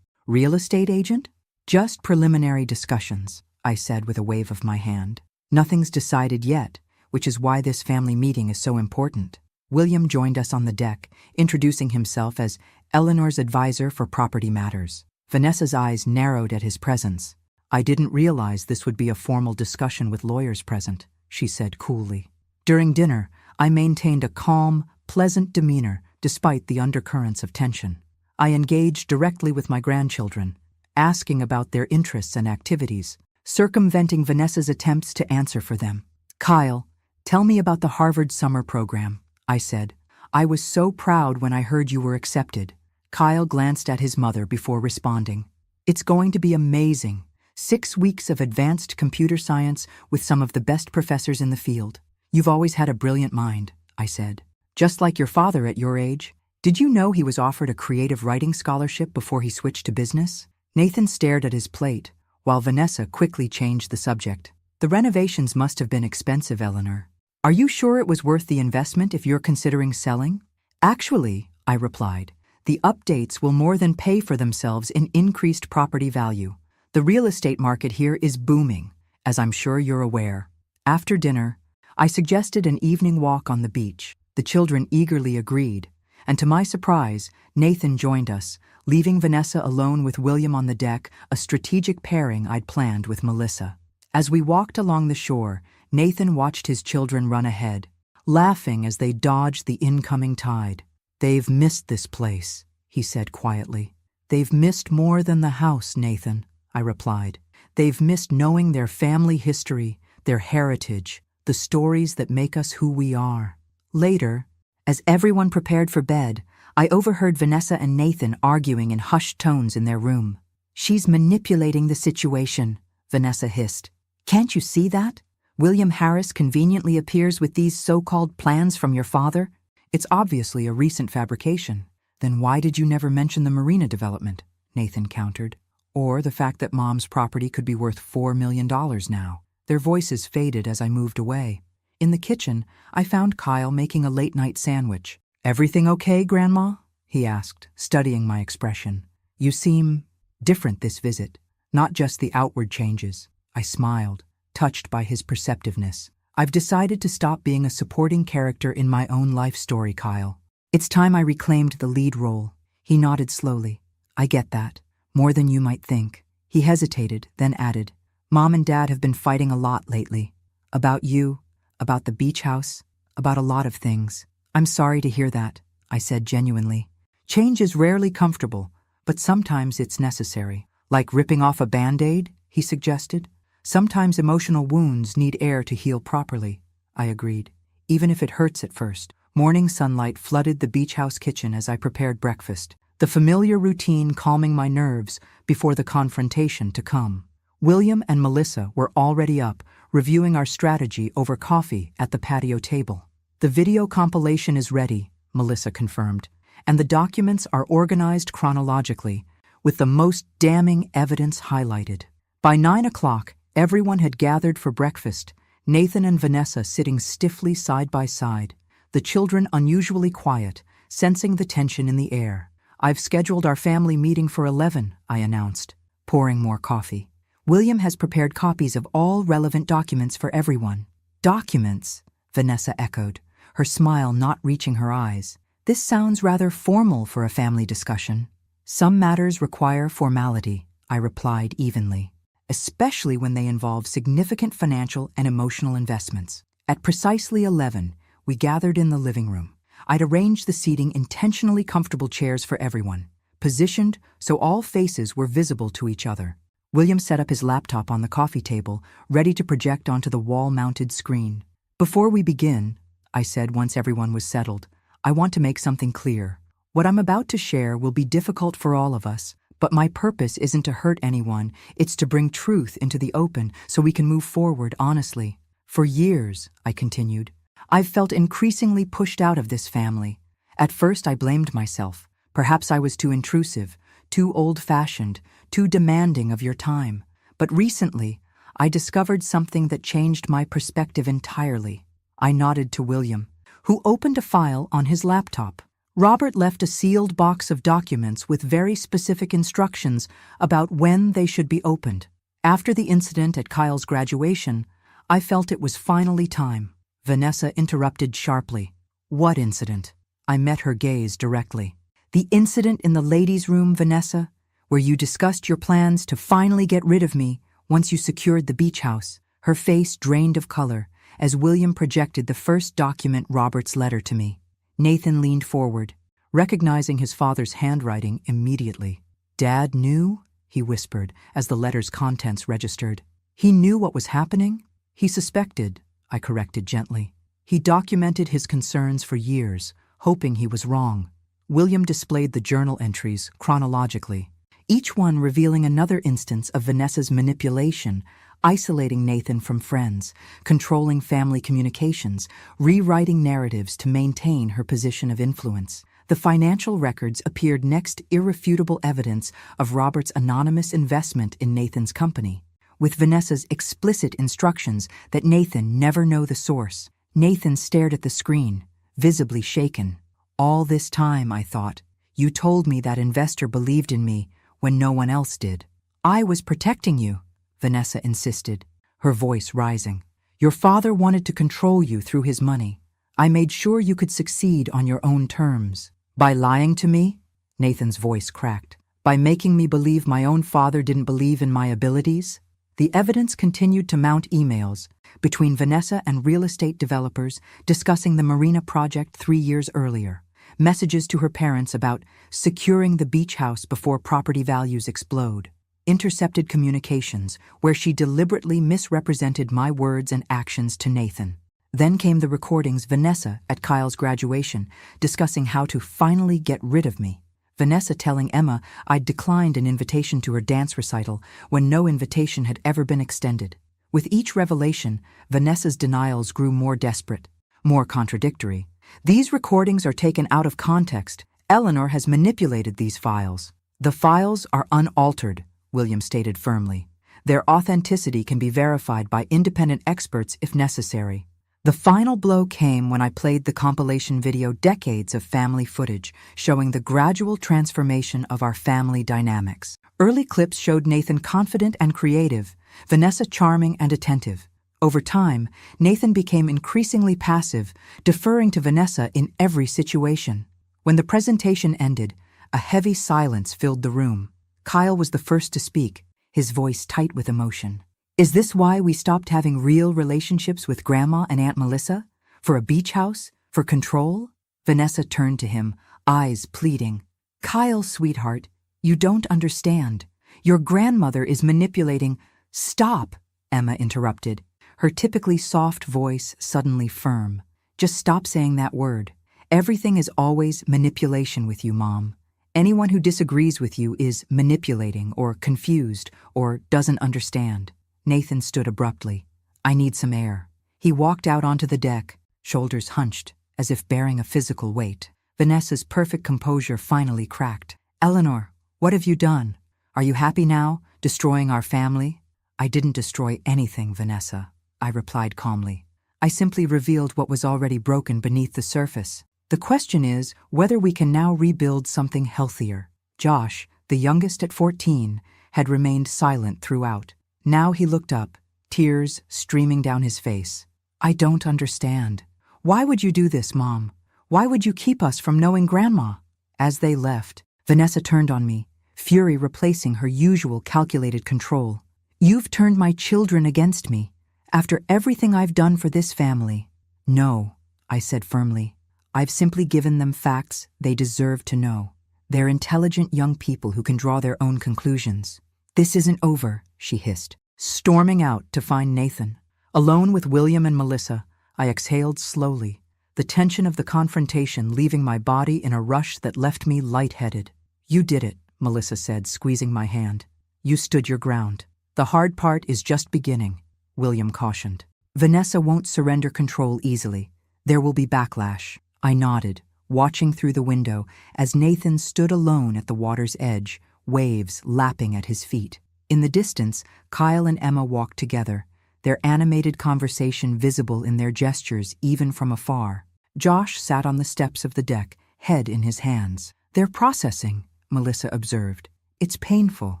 "Real estate agent?" "Just preliminary discussions," I said with a wave of my hand. "Nothing's decided yet, which is why this family meeting is so important." William joined us on the deck, introducing himself as Eleanor's advisor for property matters. Vanessa's eyes narrowed at his presence. "I didn't realize this would be a formal discussion with lawyers present," she said coolly. During dinner, I maintained a calm, pleasant demeanor despite the undercurrents of tension. I engaged directly with my grandchildren, asking about their interests and activities, circumventing Vanessa's attempts to answer for them. "Kyle, tell me about the Harvard summer program," I said. "I was so proud when I heard you were accepted." Kyle glanced at his mother before responding. "It's going to be amazing. 6 weeks of advanced computer science with some of the best professors in the field." "You've always had a brilliant mind," I said. "Just like your father at your age. Did you know he was offered a creative writing scholarship before he switched to business?" Nathan stared at his plate, while Vanessa quickly changed the subject. "The renovations must have been expensive, Eleanor. Are you sure it was worth the investment if you're considering selling?" "Actually," I replied, "the updates will more than pay for themselves in increased property value. The real estate market here is booming, as I'm sure you're aware." After dinner, I suggested an evening walk on the beach. The children eagerly agreed, and to my surprise, Nathan joined us, leaving Vanessa alone with William on the deck, a strategic pairing I'd planned with Melissa. As we walked along the shore, Nathan watched his children run ahead, laughing as they dodged the incoming tide. "They've missed this place," he said quietly. "They've missed more than the house, Nathan," I replied. "They've missed knowing their family history, their heritage, the stories that make us who we are." Later, as everyone prepared for bed, I overheard Vanessa and Nathan arguing in hushed tones in their room. "She's manipulating the situation," Vanessa hissed. "Can't you see that? William Harris conveniently appears with these so-called plans from your father. It's obviously a recent fabrication." "Then why did you never mention the marina development?" Nathan countered. "Or the fact that Mom's property could be worth $4 million now." Their voices faded as I moved away. In the kitchen, I found Kyle making a late-night sandwich. "Everything okay, Grandma?" he asked, studying my expression. "You seem different this visit, not just the outward changes." I smiled, touched by his perceptiveness. "I've decided to stop being a supporting character in my own life story, Kyle. It's time I reclaimed the lead role." He nodded slowly. I get that. More than you might think. He hesitated, then added, Mom and Dad have been fighting a lot lately. About you, about the beach house, about a lot of things. I'm sorry to hear that, I said genuinely. Change is rarely comfortable, but sometimes it's necessary. Like ripping off a Band-Aid, he suggested. Sometimes emotional wounds need air to heal properly, I agreed, even if it hurts at first. Morning sunlight flooded the beach house kitchen as I prepared breakfast, the familiar routine calming my nerves before the confrontation to come. William and Melissa were already up, reviewing our strategy over coffee at the patio table. The video compilation is ready, Melissa confirmed, and the documents are organized chronologically, with the most damning evidence highlighted. By 9 o'clock, everyone had gathered for breakfast, Nathan and Vanessa sitting stiffly side by side, the children unusually quiet, sensing the tension in the air. I've scheduled our family meeting for 11, I announced, pouring more coffee. William has prepared copies of all relevant documents for everyone. Documents, Vanessa echoed, her smile not reaching her eyes. This sounds rather formal for a family discussion. Some matters require formality, I replied evenly, especially when they involve significant financial and emotional investments. At precisely 11, we gathered in the living room. I'd arranged the seating intentionally comfortable chairs for everyone, positioned so all faces were visible to each other. William set up his laptop on the coffee table, ready to project onto the wall-mounted screen. Before we begin, I said once everyone was settled, I want to make something clear. What I'm about to share will be difficult for all of us, but my purpose isn't to hurt anyone, it's to bring truth into the open so we can move forward honestly. For years, I continued, I've felt increasingly pushed out of this family. At first I blamed myself. Perhaps I was too intrusive, too old-fashioned, too demanding of your time. But recently, I discovered something that changed my perspective entirely. I nodded to William, who opened a file on his laptop. Robert left a sealed box of documents with very specific instructions about when they should be opened. After the incident at Kyle's graduation, I felt it was finally time. Vanessa interrupted sharply. What incident? I met her gaze directly. The incident in the ladies' room, Vanessa, where you discussed your plans to finally get rid of me once you secured the beach house. Her face drained of color as William projected the first document, Robert's letter to me. Nathan leaned forward, recognizing his father's handwriting immediately. Dad knew? He whispered as the letter's contents registered. He knew what was happening? He suspected, I corrected gently. He documented his concerns for years, hoping he was wrong. William displayed the journal entries chronologically, each one revealing another instance of Vanessa's manipulation, isolating Nathan from friends, controlling family communications, rewriting narratives to maintain her position of influence. The financial records appeared next irrefutable evidence of Robert's anonymous investment in Nathan's company, with Vanessa's explicit instructions that Nathan never know the source. Nathan stared at the screen, visibly shaken. All this time, I thought, you told me that investor believed in me when no one else did. I was protecting you, Vanessa insisted, her voice rising. Your father wanted to control you through his money. I made sure you could succeed on your own terms. By lying to me? Nathan's voice cracked. By making me believe my own father didn't believe in my abilities? The evidence continued to mount emails between Vanessa and real estate developers discussing the marina project 3 years earlier, messages to her parents about securing the beach house before property values explode, intercepted communications where she deliberately misrepresented my words and actions to Nathan. Then came the recordings Vanessa at Kyle's graduation discussing how to finally get rid of me. Vanessa telling Emma I'd declined an invitation to her dance recital when no invitation had ever been extended. With each revelation, Vanessa's denials grew more desperate, more contradictory. These recordings are taken out of context. Eleanor has manipulated these files. The files are unaltered, William stated firmly. Their authenticity can be verified by independent experts if necessary. The final blow came when I played the compilation video decades of family footage showing the gradual transformation of our family dynamics. Early clips showed Nathan confident and creative, Vanessa charming and attentive. Over time, Nathan became increasingly passive, deferring to Vanessa in every situation. When the presentation ended, A heavy silence filled the room. Kyle was the first to speak, his voice tight with emotion. Is this why we stopped having real relationships with Grandma and Aunt Melissa? For a beach house? For control? Vanessa turned to him, eyes pleading. Kyle, sweetheart, you don't understand. Your grandmother is manipulating. Stop, Emma interrupted, her typically soft voice suddenly firm. Just stop saying that word. Everything is always manipulation with you, Mom. Anyone who disagrees with you is manipulating or confused or doesn't understand. Nathan stood abruptly. I need some air. He walked out onto the deck, shoulders hunched, as if bearing a physical weight. Vanessa's perfect composure finally cracked. Eleanor, what have you done? Are you happy now, destroying our family? I didn't destroy anything, Vanessa, I replied calmly. I simply revealed what was already broken beneath the surface. The question is whether we can now rebuild something healthier. Josh, the youngest at 14, had remained silent throughout. Now he looked up, tears streaming down his face. I don't understand. Why would you do this, Mom? Why would you keep us from knowing Grandma? As they left, Vanessa turned on me, fury replacing her usual calculated control. You've turned my children against me, after everything I've done for this family. No, I said firmly. I've simply given them facts they deserve to know. They're intelligent young people who can draw their own conclusions. This isn't over, she hissed, storming out to find Nathan. Alone with William and Melissa, I exhaled slowly, the tension of the confrontation leaving my body in a rush that left me lightheaded. You did it, Melissa said, squeezing my hand. You stood your ground. The hard part is just beginning, William cautioned. Vanessa won't surrender control easily. There will be backlash. I nodded, watching through the window as Nathan stood alone at the water's edge, waves lapping at his feet. In the distance, Kyle and Emma walked together, their animated conversation visible in their gestures even from afar. Josh sat on the steps of the deck, head in his hands. They're processing, Melissa observed. It's painful,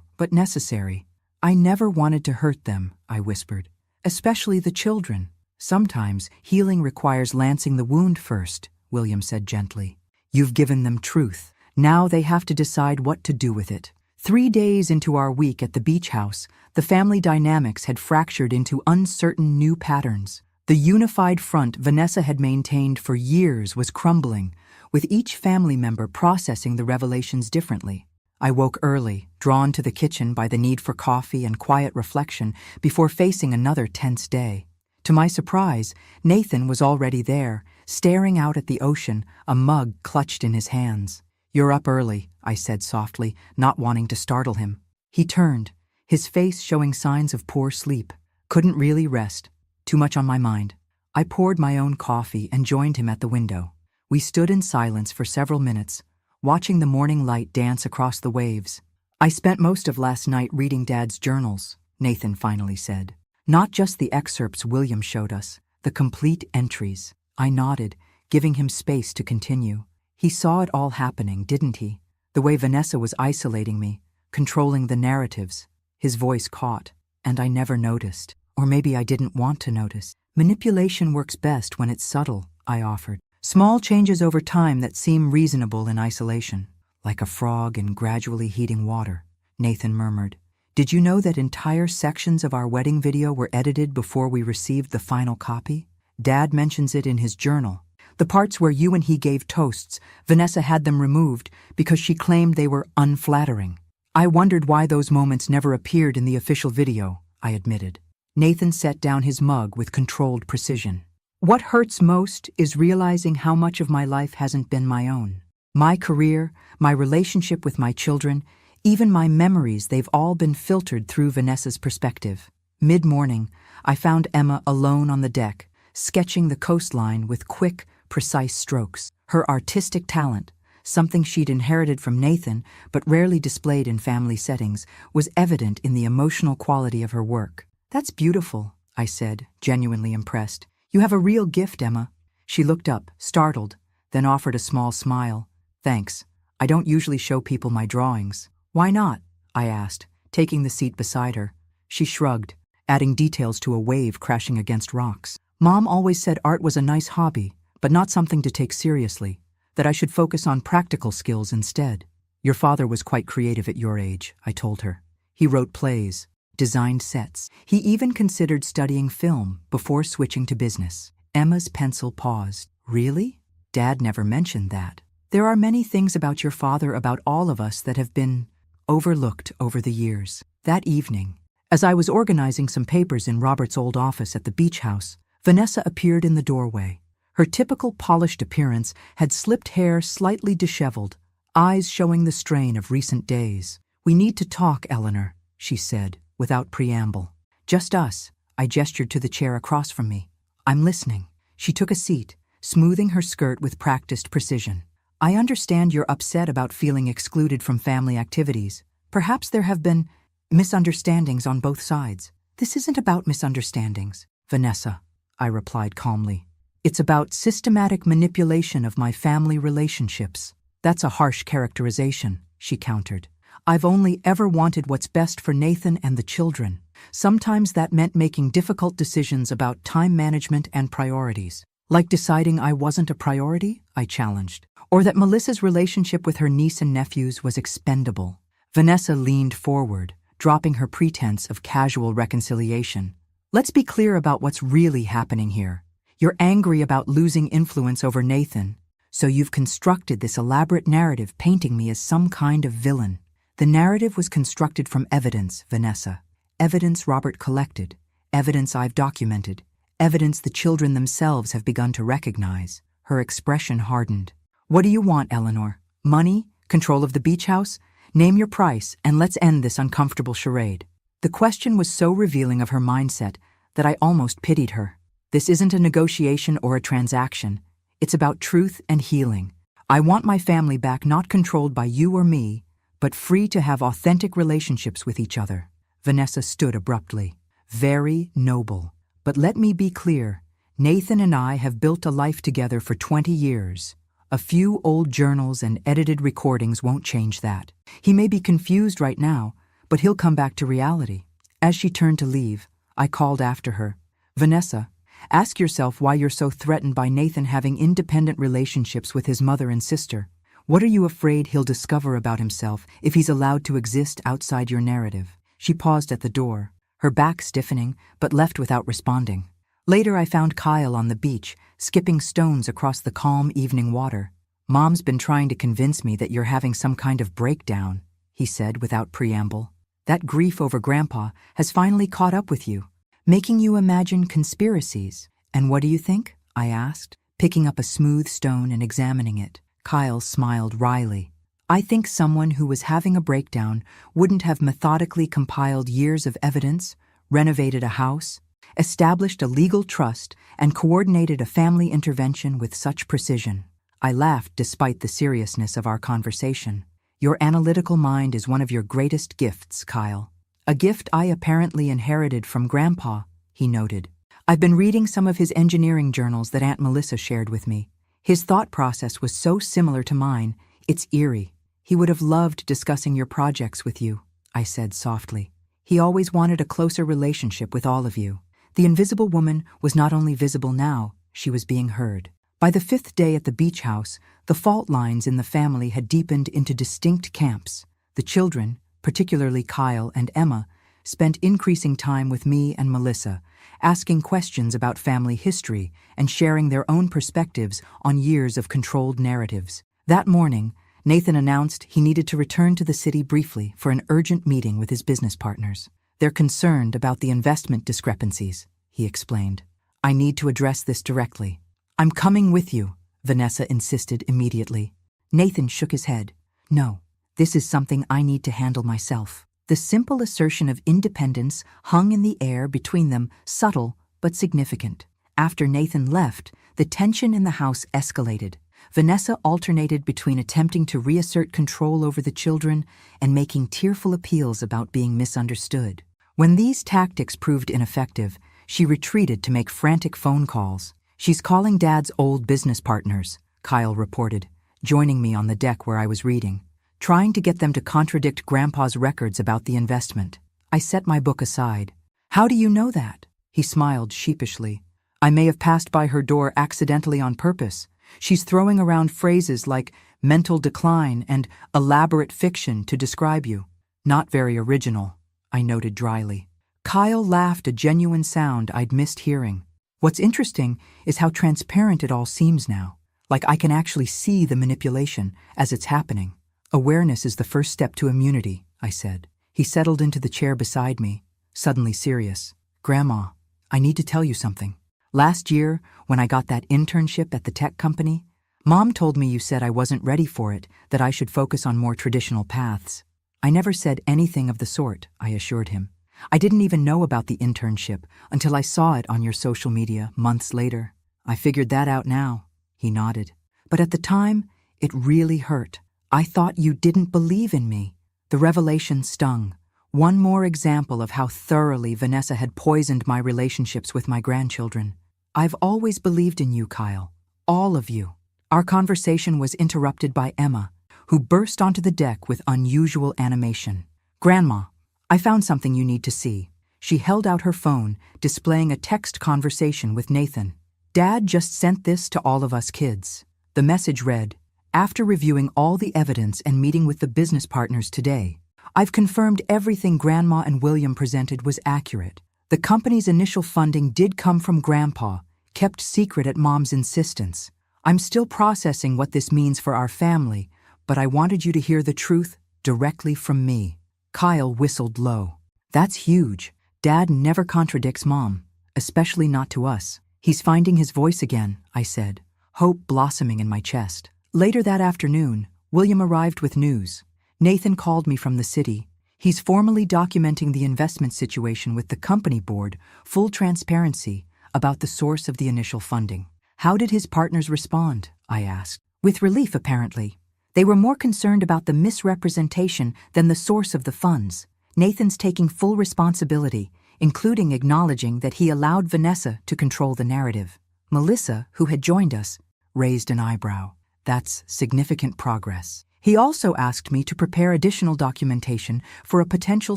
but necessary. I never wanted to hurt them, I whispered. Especially the children. Sometimes healing requires lancing the wound first, William said gently. You've given them truth. Now they have to decide what to do with it. 3 days into our week at the beach house, the family dynamics had fractured into uncertain new patterns. The unified front Vanessa had maintained for years was crumbling, with each family member processing the revelations differently. I woke early, drawn to the kitchen by the need for coffee and quiet reflection before facing another tense day. To my surprise, Nathan was already there, staring out at the ocean, a mug clutched in his hands. You're up early, I said softly, not wanting to startle him. He turned, his face showing signs of poor sleep. Couldn't really rest. Too much on my mind. I poured my own coffee and joined him at the window. We stood in silence for several minutes, watching the morning light dance across the waves. I spent most of last night reading Dad's journals, Nathan finally said. Not just the excerpts William showed us, the complete entries. I nodded, giving him space to continue. He saw it all happening, didn't he? The way Vanessa was isolating me, controlling the narratives. His voice caught, and I never noticed. Or maybe I didn't want to notice. Manipulation works best when it's subtle, I offered. Small changes over time that seem reasonable in isolation. Like a frog in gradually heating water, Nathan murmured. Did you know that entire sections of our wedding video were edited before we received the final copy? Dad mentions it in his journal. The parts where you and he gave toasts, Vanessa had them removed because she claimed they were unflattering. I wondered why those moments never appeared in the official video, I admitted. Nathan set down his mug with controlled precision. What hurts most is realizing how much of my life hasn't been my own. My career, my relationship with my children, even my memories, they've all been filtered through Vanessa's perspective. Mid-morning, I found Emma alone on the deck, sketching the coastline with quick, precise strokes. Her artistic talent, something she'd inherited from Nathan but rarely displayed in family settings, was evident in the emotional quality of her work. That's beautiful, I said, genuinely impressed. You have a real gift, Emma. She looked up, startled, then offered a small smile. Thanks. I don't usually show people my drawings. Why not? I asked, taking the seat beside her. She shrugged, adding details to a wave crashing against rocks. Mom always said art was a nice hobby, but not something to take seriously, that I should focus on practical skills instead. Your father was quite creative at your age, I told her. He wrote plays, designed sets. He even considered studying film before switching to business. Emma's pencil paused. Really? Dad never mentioned that. There are many things about your father, about all of us, that have been overlooked over the years. That evening, as I was organizing some papers in Robert's old office at the beach house, Vanessa appeared in the doorway. Her typical polished appearance had slipped hair slightly disheveled, eyes showing the strain of recent days. "We need to talk, Eleanor," she said, without preamble. "Just us." I gestured to the chair across from me. "I'm listening." She took a seat, smoothing her skirt with practiced precision. "I understand you're upset about feeling excluded from family activities. Perhaps there have been misunderstandings on both sides." "This isn't about misunderstandings, Vanessa," I replied calmly. "It's about systematic manipulation of my family relationships." "That's a harsh characterization," she countered. "I've only ever wanted what's best for Nathan and the children. Sometimes that meant making difficult decisions about time management and priorities. Like deciding I wasn't a priority," I challenged. "Or that Melissa's relationship with her niece and nephews was expendable." Vanessa leaned forward, dropping her pretense of casual reconciliation. "Let's be clear about what's really happening here. You're angry about losing influence over Nathan, so you've constructed this elaborate narrative painting me as some kind of villain." "The narrative was constructed from evidence, Vanessa. Evidence Robert collected, evidence I've documented, evidence the children themselves have begun to recognize." Her expression hardened. "What do you want, Eleanor? Money? Control of the beach house? Name your price, and let's end this uncomfortable charade." The question was so revealing of her mindset that I almost pitied her. "This isn't a negotiation or a transaction. It's about truth and healing. I want my family back, not controlled by you or me, but free to have authentic relationships with each other." Vanessa stood abruptly. "Very noble. But let me be clear. Nathan and I have built a life together for 20 years. A few old journals and edited recordings won't change that. He may be confused right now, but he'll come back to reality." As she turned to leave, I called after her. "Vanessa, ask yourself why you're so threatened by Nathan having independent relationships with his mother and sister. What are you afraid he'll discover about himself if he's allowed to exist outside your narrative?" She paused at the door, her back stiffening, but left without responding. Later I found Kyle on the beach, skipping stones across the calm evening water. "Mom's been trying to convince me that you're having some kind of breakdown," he said without preamble. "That grief over Grandpa has finally caught up with you, making you imagine conspiracies." "And what do you think?" I asked, picking up a smooth stone and examining it. Kyle smiled wryly. "I think someone who was having a breakdown wouldn't have methodically compiled years of evidence, renovated a house, established a legal trust, and coordinated a family intervention with such precision." I laughed despite the seriousness of our conversation. "Your analytical mind is one of your greatest gifts, Kyle." "A gift I apparently inherited from Grandpa," he noted. "I've been reading some of his engineering journals that Aunt Melissa shared with me. His thought process was so similar to mine, it's eerie. He would have loved discussing your projects with you," I said softly. "He always wanted a closer relationship with all of you." The invisible woman was not only visible now, she was being heard. By the 5th day at the beach house, the fault lines in the family had deepened into distinct camps. The children, particularly Kyle and Emma, spent increasing time with me and Melissa, asking questions about family history and sharing their own perspectives on years of controlled narratives. That morning, Nathan announced he needed to return to the city briefly for an urgent meeting with his business partners. "They're concerned about the investment discrepancies," he explained. "I need to address this directly." "I'm coming with you," Vanessa insisted immediately. Nathan shook his head. "No, this is something I need to handle myself." The simple assertion of independence hung in the air between them, subtle but significant. After Nathan left, the tension in the house escalated. Vanessa alternated between attempting to reassert control over the children and making tearful appeals about being misunderstood. When these tactics proved ineffective, she retreated to make frantic phone calls. "She's calling Dad's old business partners," Kyle reported, joining me on the deck where I was reading, "trying to get them to contradict Grandpa's records about the investment." I set my book aside. "How do you know that?" He smiled sheepishly. "I may have passed by her door accidentally on purpose. She's throwing around phrases like mental decline, and elaborate fiction to describe you. Not very original, I noted dryly. Kyle laughed, a genuine sound I'd missed hearing. What's interesting is how transparent it all seems now. Like I can actually see the manipulation as it's happening. Awareness is the first step to immunity, I said. He settled into the chair beside me, suddenly serious. Grandma, I need to tell you something. Last year, when I got that internship at the tech company, Mom told me you said I wasn't ready for it, that I should focus on more traditional paths. I never said anything of the sort, I assured him. I didn't even know about the internship until I saw it on your social media months later. I figured that out now, he nodded. But at the time, it really hurt. I thought you didn't believe in me. The revelation stung. One more example of how thoroughly Vanessa had poisoned my relationships with my grandchildren. I've always believed in you, Kyle. All of you. Our conversation was interrupted by Emma, who burst onto the deck with unusual animation. Grandma, I found something you need to see. She held out her phone, displaying a text conversation with Nathan. Dad just sent this to all of us kids. The message read, after reviewing all the evidence and meeting with the business partners today, I've confirmed everything Grandma and William presented was accurate. The company's initial funding did come from Grandpa, kept secret at Mom's insistence. I'm still processing what this means for our family, but I wanted you to hear the truth directly from me. Kyle whistled low. That's huge. Dad never contradicts Mom, especially not to us. He's finding his voice again, I said, hope blossoming in my chest. Later that afternoon, William arrived with news. Nathan called me from the city. He's formally documenting the investment situation with the company board, full transparency, about the source of the initial funding. How did his partners respond? I asked. With relief, apparently. They were more concerned about the misrepresentation than the source of the funds. Nathan's taking full responsibility, including acknowledging that he allowed Vanessa to control the narrative. Melissa, who had joined us, raised an eyebrow. That's significant progress. He also asked me to prepare additional documentation for a potential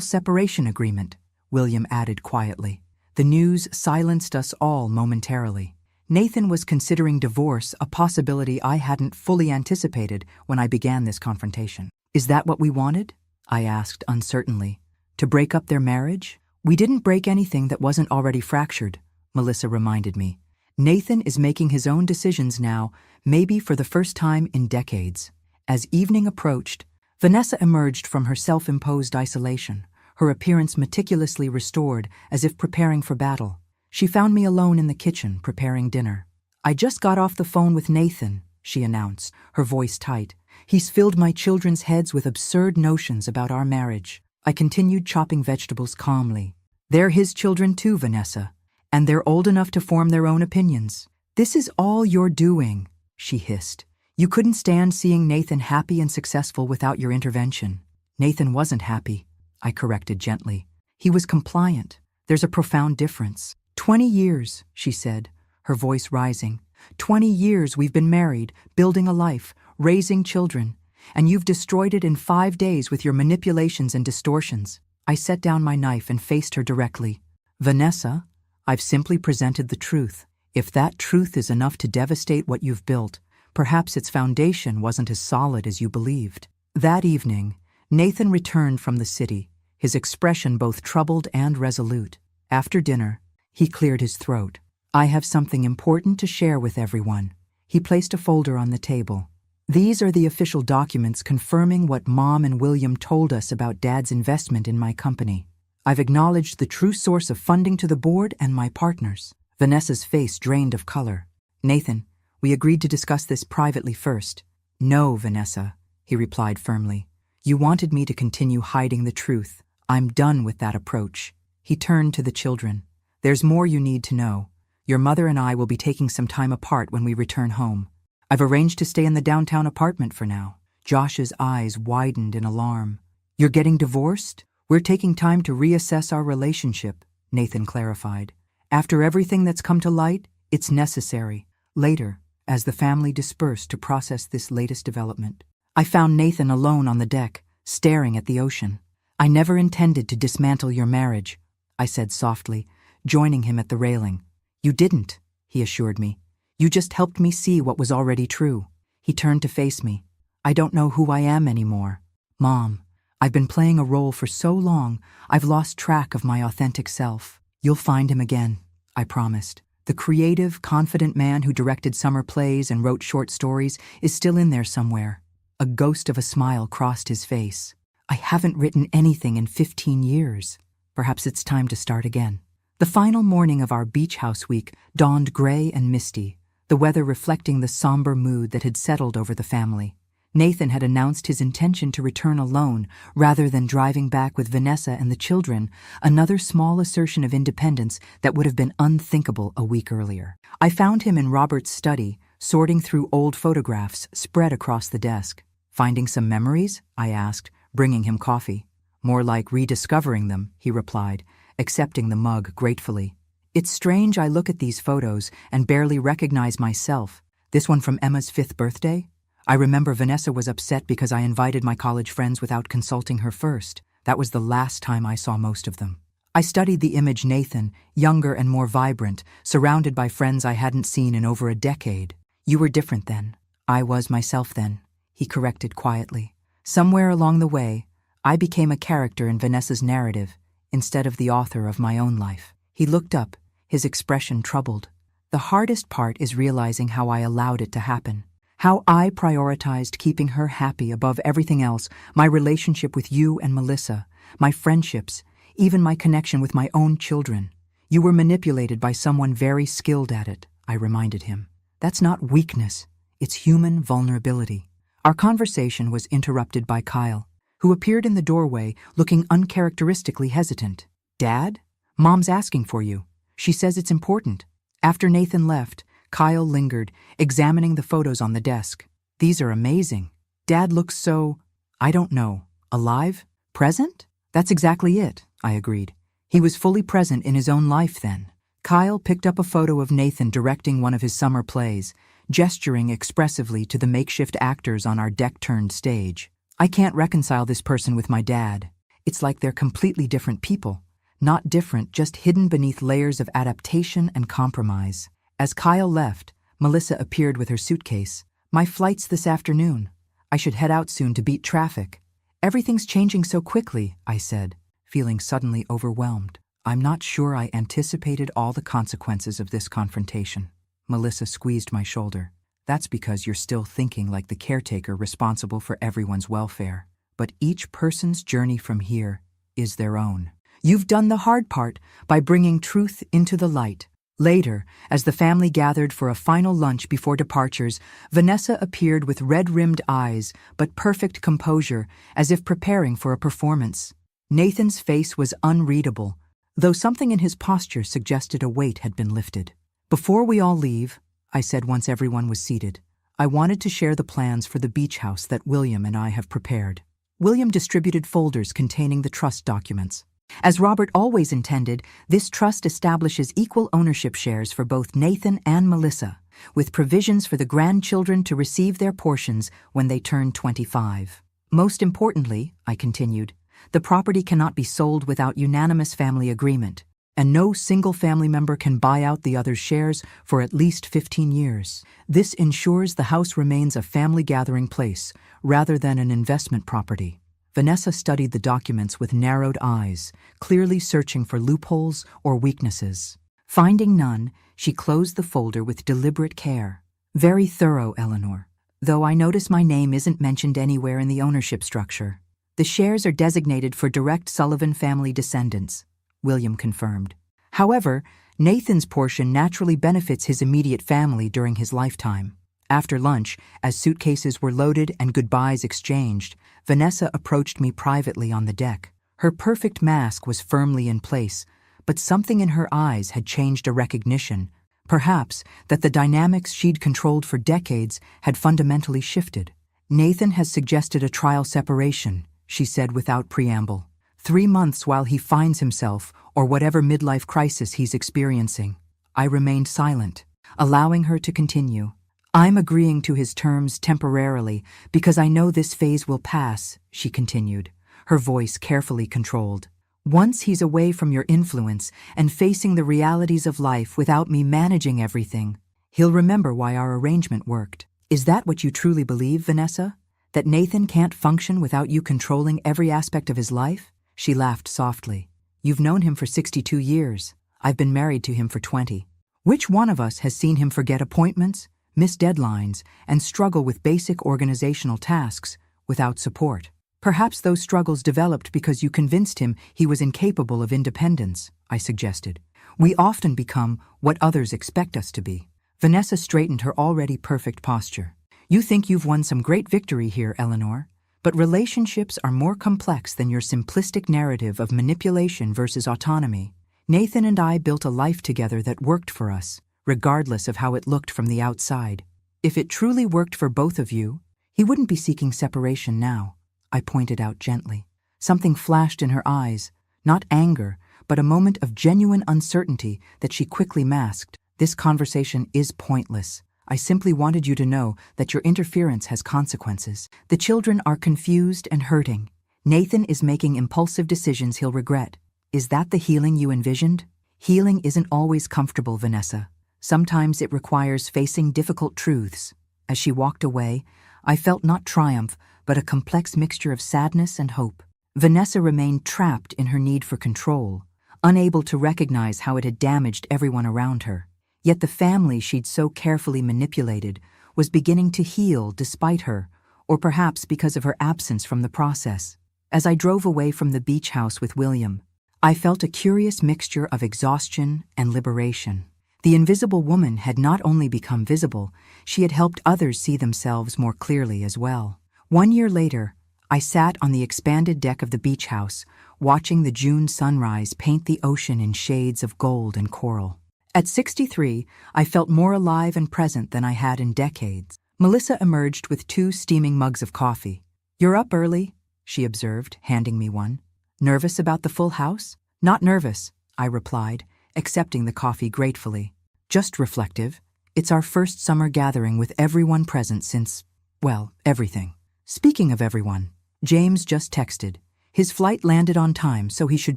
separation agreement, William added quietly. The news silenced us all momentarily. Nathan was considering divorce, a possibility I hadn't fully anticipated when I began this confrontation. Is that what we wanted? I asked uncertainly. To break up their marriage? We didn't break anything that wasn't already fractured, Melissa reminded me. Nathan is making his own decisions now, maybe for the first time in decades. As evening approached, Vanessa emerged from her self-imposed isolation, her appearance meticulously restored as if preparing for battle. She found me alone in the kitchen, preparing dinner. I just got off the phone with Nathan, she announced, her voice tight. He's filled my children's heads with absurd notions about our marriage. I continued chopping vegetables calmly. They're his children too, Vanessa, and they're old enough to form their own opinions. This is all you're doing, she hissed. You couldn't stand seeing Nathan happy and successful without your intervention. Nathan wasn't happy, I corrected gently. He was compliant. There's a profound difference. 20 years, she said, her voice rising. 20 years we've been married, building a life, raising children, and you've destroyed it in 5 days with your manipulations and distortions. I set down my knife and faced her directly. Vanessa, I've simply presented the truth. If that truth is enough to devastate what you've built, perhaps its foundation wasn't as solid as you believed. That evening, Nathan returned from the city, his expression both troubled and resolute. After dinner, he cleared his throat. I have something important to share with everyone. He placed a folder on the table. These are the official documents confirming what Mom and William told us about Dad's investment in my company. I've acknowledged the true source of funding to the board and my partners. Vanessa's face drained of color. Nathan, we agreed to discuss this privately first. No, Vanessa, he replied firmly. You wanted me to continue hiding the truth. I'm done with that approach. He turned to the children. There's more you need to know. Your mother and I will be taking some time apart when we return home. I've arranged to stay in the downtown apartment for now. Josh's eyes widened in alarm. You're getting divorced? We're taking time to reassess our relationship, Nathan clarified. After everything that's come to light, it's necessary. Later, as the family dispersed to process this latest development, I found Nathan alone on the deck, staring at the ocean. I never intended to dismantle your marriage, I said softly, joining him at the railing. You didn't, he assured me. You just helped me see what was already true. He turned to face me. I don't know who I am anymore. Mom, I've been playing a role for so long, I've lost track of my authentic self. You'll find him again, I promised. The creative, confident man who directed summer plays and wrote short stories is still in there somewhere. A ghost of a smile crossed his face. I haven't written anything in 15 years. Perhaps it's time to start again. The final morning of our beach house week dawned gray and misty, the weather reflecting the somber mood that had settled over the family. Nathan had announced his intention to return alone rather than driving back with Vanessa and the children, another small assertion of independence that would have been unthinkable a week earlier. I found him in Robert's study, sorting through old photographs spread across the desk. Finding some memories? I asked, bringing him coffee. More like rediscovering them, he replied, accepting the mug gratefully. It's strange I look at these photos and barely recognize myself. This one from Emma's 5th birthday? I remember Vanessa was upset because I invited my college friends without consulting her first. That was the last time I saw most of them. I studied the image Nathan, younger and more vibrant, surrounded by friends I hadn't seen in over a decade. You were different then. I was myself then, he corrected quietly. Somewhere along the way, I became a character in Vanessa's narrative, instead of the author of my own life. He looked up, his expression troubled. The hardest part is realizing how I allowed it to happen. How I prioritized keeping her happy above everything else, my relationship with you and Melissa, my friendships, even my connection with my own children. You were manipulated by someone very skilled at it, I reminded him. That's not weakness, it's human vulnerability. Our conversation was interrupted by Kyle, who appeared in the doorway looking uncharacteristically hesitant. Dad? Mom's asking for you. She says it's important. After Nathan left, Kyle lingered, examining the photos on the desk. These are amazing. Dad looks so, I don't know, alive? Present? That's exactly it, I agreed. He was fully present in his own life then. Kyle picked up a photo of Nathan directing one of his summer plays, gesturing expressively to the makeshift actors on our deck-turned stage. I can't reconcile this person with my dad. It's like they're completely different people. Not different, just hidden beneath layers of adaptation and compromise. As Kyle left, Melissa appeared with her suitcase. My flight's this afternoon. I should head out soon to beat traffic. Everything's changing so quickly, I said, feeling suddenly overwhelmed. I'm not sure I anticipated all the consequences of this confrontation. Melissa squeezed my shoulder. That's because you're still thinking like the caretaker responsible for everyone's welfare. But each person's journey from here is their own. You've done the hard part by bringing truth into the light. Later, as the family gathered for a final lunch before departures, Vanessa appeared with red-rimmed eyes but perfect composure, as if preparing for a performance. Nathan's face was unreadable, though something in his posture suggested a weight had been lifted. Before we all leave, I said once everyone was seated, I wanted to share the plans for the beach house that William and I have prepared. William distributed folders containing the trust documents. As Robert always intended, this trust establishes equal ownership shares for both Nathan and Melissa, with provisions for the grandchildren to receive their portions when they turn 25. Most importantly, I continued, the property cannot be sold without unanimous family agreement, and no single family member can buy out the other's shares for at least 15 years. This ensures the house remains a family gathering place rather than an investment property. Vanessa studied the documents with narrowed eyes, clearly searching for loopholes or weaknesses. Finding none, she closed the folder with deliberate care. Very thorough, Eleanor. Though I notice my name isn't mentioned anywhere in the ownership structure. The shares are designated for direct Sullivan family descendants, William confirmed. However, Nathan's portion naturally benefits his immediate family during his lifetime. After lunch, as suitcases were loaded and goodbyes exchanged, Vanessa approached me privately on the deck. Her perfect mask was firmly in place, but something in her eyes had changed a recognition, perhaps that the dynamics she'd controlled for decades had fundamentally shifted. Nathan has suggested a trial separation, she said without preamble. 3 months while he finds himself, or whatever midlife crisis he's experiencing. I remained silent, allowing her to continue. I'm agreeing to his terms temporarily because I know this phase will pass, she continued, her voice carefully controlled. Once he's away from your influence and facing the realities of life without me managing everything, he'll remember why our arrangement worked. Is that what you truly believe, Vanessa? That Nathan can't function without you controlling every aspect of his life? She laughed softly. You've known him for 62 years. I've been married to him for 20. Which one of us has seen him forget appointments, miss deadlines, and struggle with basic organizational tasks without support? Perhaps those struggles developed because you convinced him he was incapable of independence, I suggested. We often become what others expect us to be. Vanessa straightened her already perfect posture. You think you've won some great victory here, Eleanor, but relationships are more complex than your simplistic narrative of manipulation versus autonomy. Nathan and I built a life together that worked for us, regardless of how it looked from the outside. If it truly worked for both of you, he wouldn't be seeking separation now, I pointed out gently. Something flashed in her eyes, not anger, but a moment of genuine uncertainty that she quickly masked. This conversation is pointless. I simply wanted you to know that your interference has consequences. The children are confused and hurting. Nathan is making impulsive decisions he'll regret. Is that the healing you envisioned? Healing isn't always comfortable, Vanessa. Sometimes it requires facing difficult truths. As she walked away, I felt not triumph, but a complex mixture of sadness and hope. Vanessa remained trapped in her need for control, unable to recognize how it had damaged everyone around her. Yet the family she'd so carefully manipulated was beginning to heal despite her, or perhaps because of her absence from the process. As I drove away from the beach house with William, I felt a curious mixture of exhaustion and liberation. The invisible woman had not only become visible, she had helped others see themselves more clearly as well. 1 year later, I sat on the expanded deck of the beach house, watching the June sunrise paint the ocean in shades of gold and coral. At 63, I felt more alive and present than I had in decades. Melissa emerged with 2 steaming mugs of coffee. You're up early, she observed, handing me one. Nervous about the full house? Not nervous, I replied, accepting the coffee gratefully. Just reflective. It's our first summer gathering with everyone present since, well, everything. Speaking of everyone, James just texted. His flight landed on time, so he should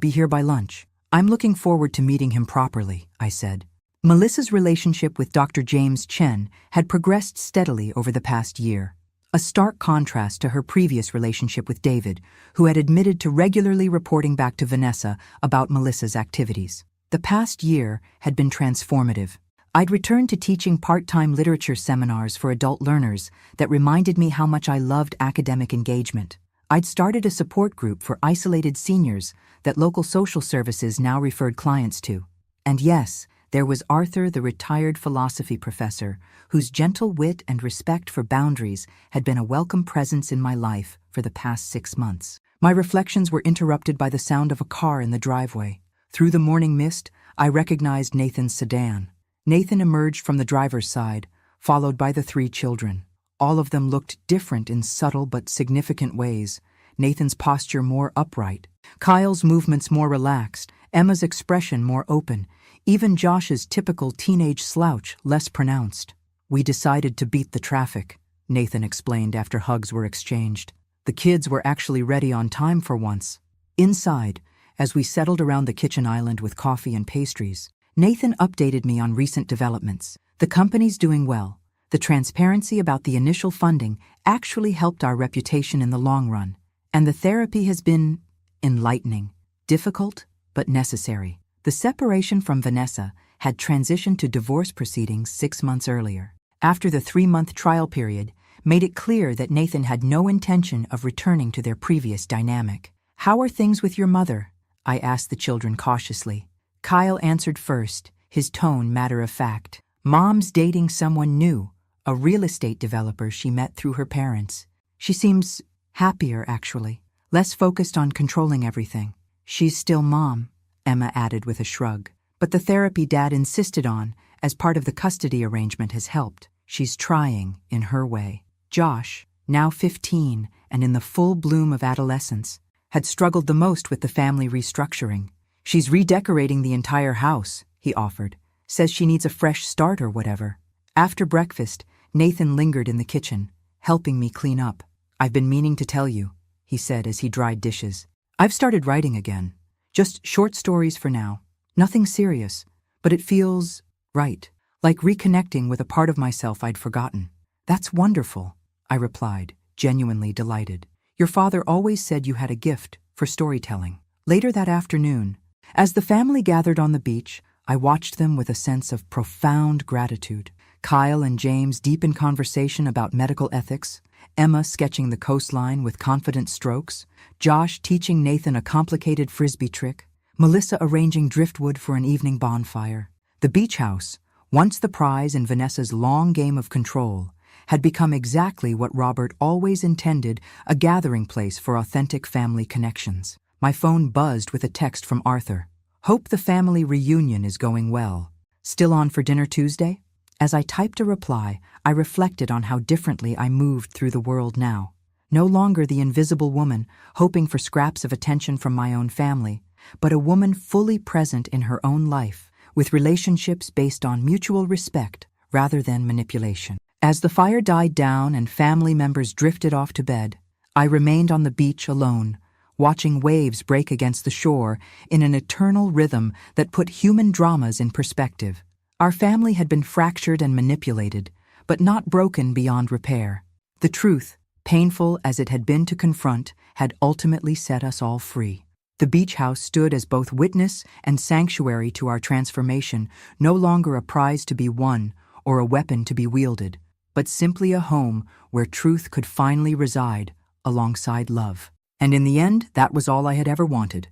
be here by lunch. I'm looking forward to meeting him properly, I said. Melissa's relationship with Dr. James Chen had progressed steadily over the past year, a stark contrast to her previous relationship with David, who had admitted to regularly reporting back to Vanessa about Melissa's activities. The past year had been transformative. I'd returned to teaching part-time literature seminars for adult learners that reminded me how much I loved academic engagement. I'd started a support group for isolated seniors that local social services now referred clients to. And yes, there was Arthur, the retired philosophy professor, whose gentle wit and respect for boundaries had been a welcome presence in my life for the past 6 months. My reflections were interrupted by the sound of a car in the driveway. Through the morning mist, I recognized Nathan's sedan. Nathan emerged from the driver's side, followed by the 3 children. All of them looked different in subtle but significant ways. Nathan's posture more upright, Kyle's movements more relaxed, Emma's expression more open, even Josh's typical teenage slouch less pronounced. We decided to beat the traffic, Nathan explained after hugs were exchanged. The kids were actually ready on time for once. Inside, as we settled around the kitchen island with coffee and pastries, Nathan updated me on recent developments. The company's doing well. The transparency about the initial funding actually helped our reputation in the long run. And the therapy has been enlightening, difficult, but necessary. The separation from Vanessa had transitioned to divorce proceedings 6 months earlier. After the 3-month trial period made it clear that Nathan had no intention of returning to their previous dynamic. How are things with your mother? I asked the children cautiously. Kyle answered first, his tone matter-of-fact. Mom's dating someone new, a real estate developer she met through her parents. She seems happier, actually, less focused on controlling everything. She's still Mom, Emma added with a shrug. But the therapy Dad insisted on, as part of the custody arrangement, has helped. She's trying, in her way. Josh, now 15 and in the full bloom of adolescence, had struggled the most with the family restructuring. She's redecorating the entire house, he offered. Says she needs a fresh start or whatever. After breakfast, Nathan lingered in the kitchen, helping me clean up. I've been meaning to tell you, he said as he dried dishes. I've started writing again. Just short stories for now. Nothing serious, but it feels right, like reconnecting with a part of myself I'd forgotten. That's wonderful, I replied, genuinely delighted. Your father always said you had a gift for storytelling. Later that afternoon, as the family gathered on the beach, I watched them with a sense of profound gratitude. Kyle and James deep in conversation about medical ethics, Emma sketching the coastline with confident strokes, Josh teaching Nathan a complicated frisbee trick, Melissa arranging driftwood for an evening bonfire. The beach house, once the prize in Vanessa's long game of control, had become exactly what Robert always intended, a gathering place for authentic family connections. My phone buzzed with a text from Arthur. Hope the family reunion is going well. Still on for dinner Tuesday? As I typed a reply, I reflected on how differently I moved through the world now. No longer the invisible woman, hoping for scraps of attention from my own family, but a woman fully present in her own life, with relationships based on mutual respect rather than manipulation. As the fire died down and family members drifted off to bed, I remained on the beach alone, watching waves break against the shore in an eternal rhythm that put human dramas in perspective. Our family had been fractured and manipulated, but not broken beyond repair. The truth, painful as it had been to confront, had ultimately set us all free. The beach house stood as both witness and sanctuary to our transformation, no longer a prize to be won or a weapon to be wielded, but simply a home where truth could finally reside alongside love. And in the end, that was all I had ever wanted.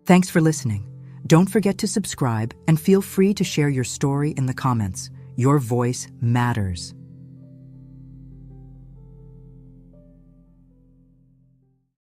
Thanks for listening. Don't forget to subscribe and feel free to share your story in the comments. Your voice matters.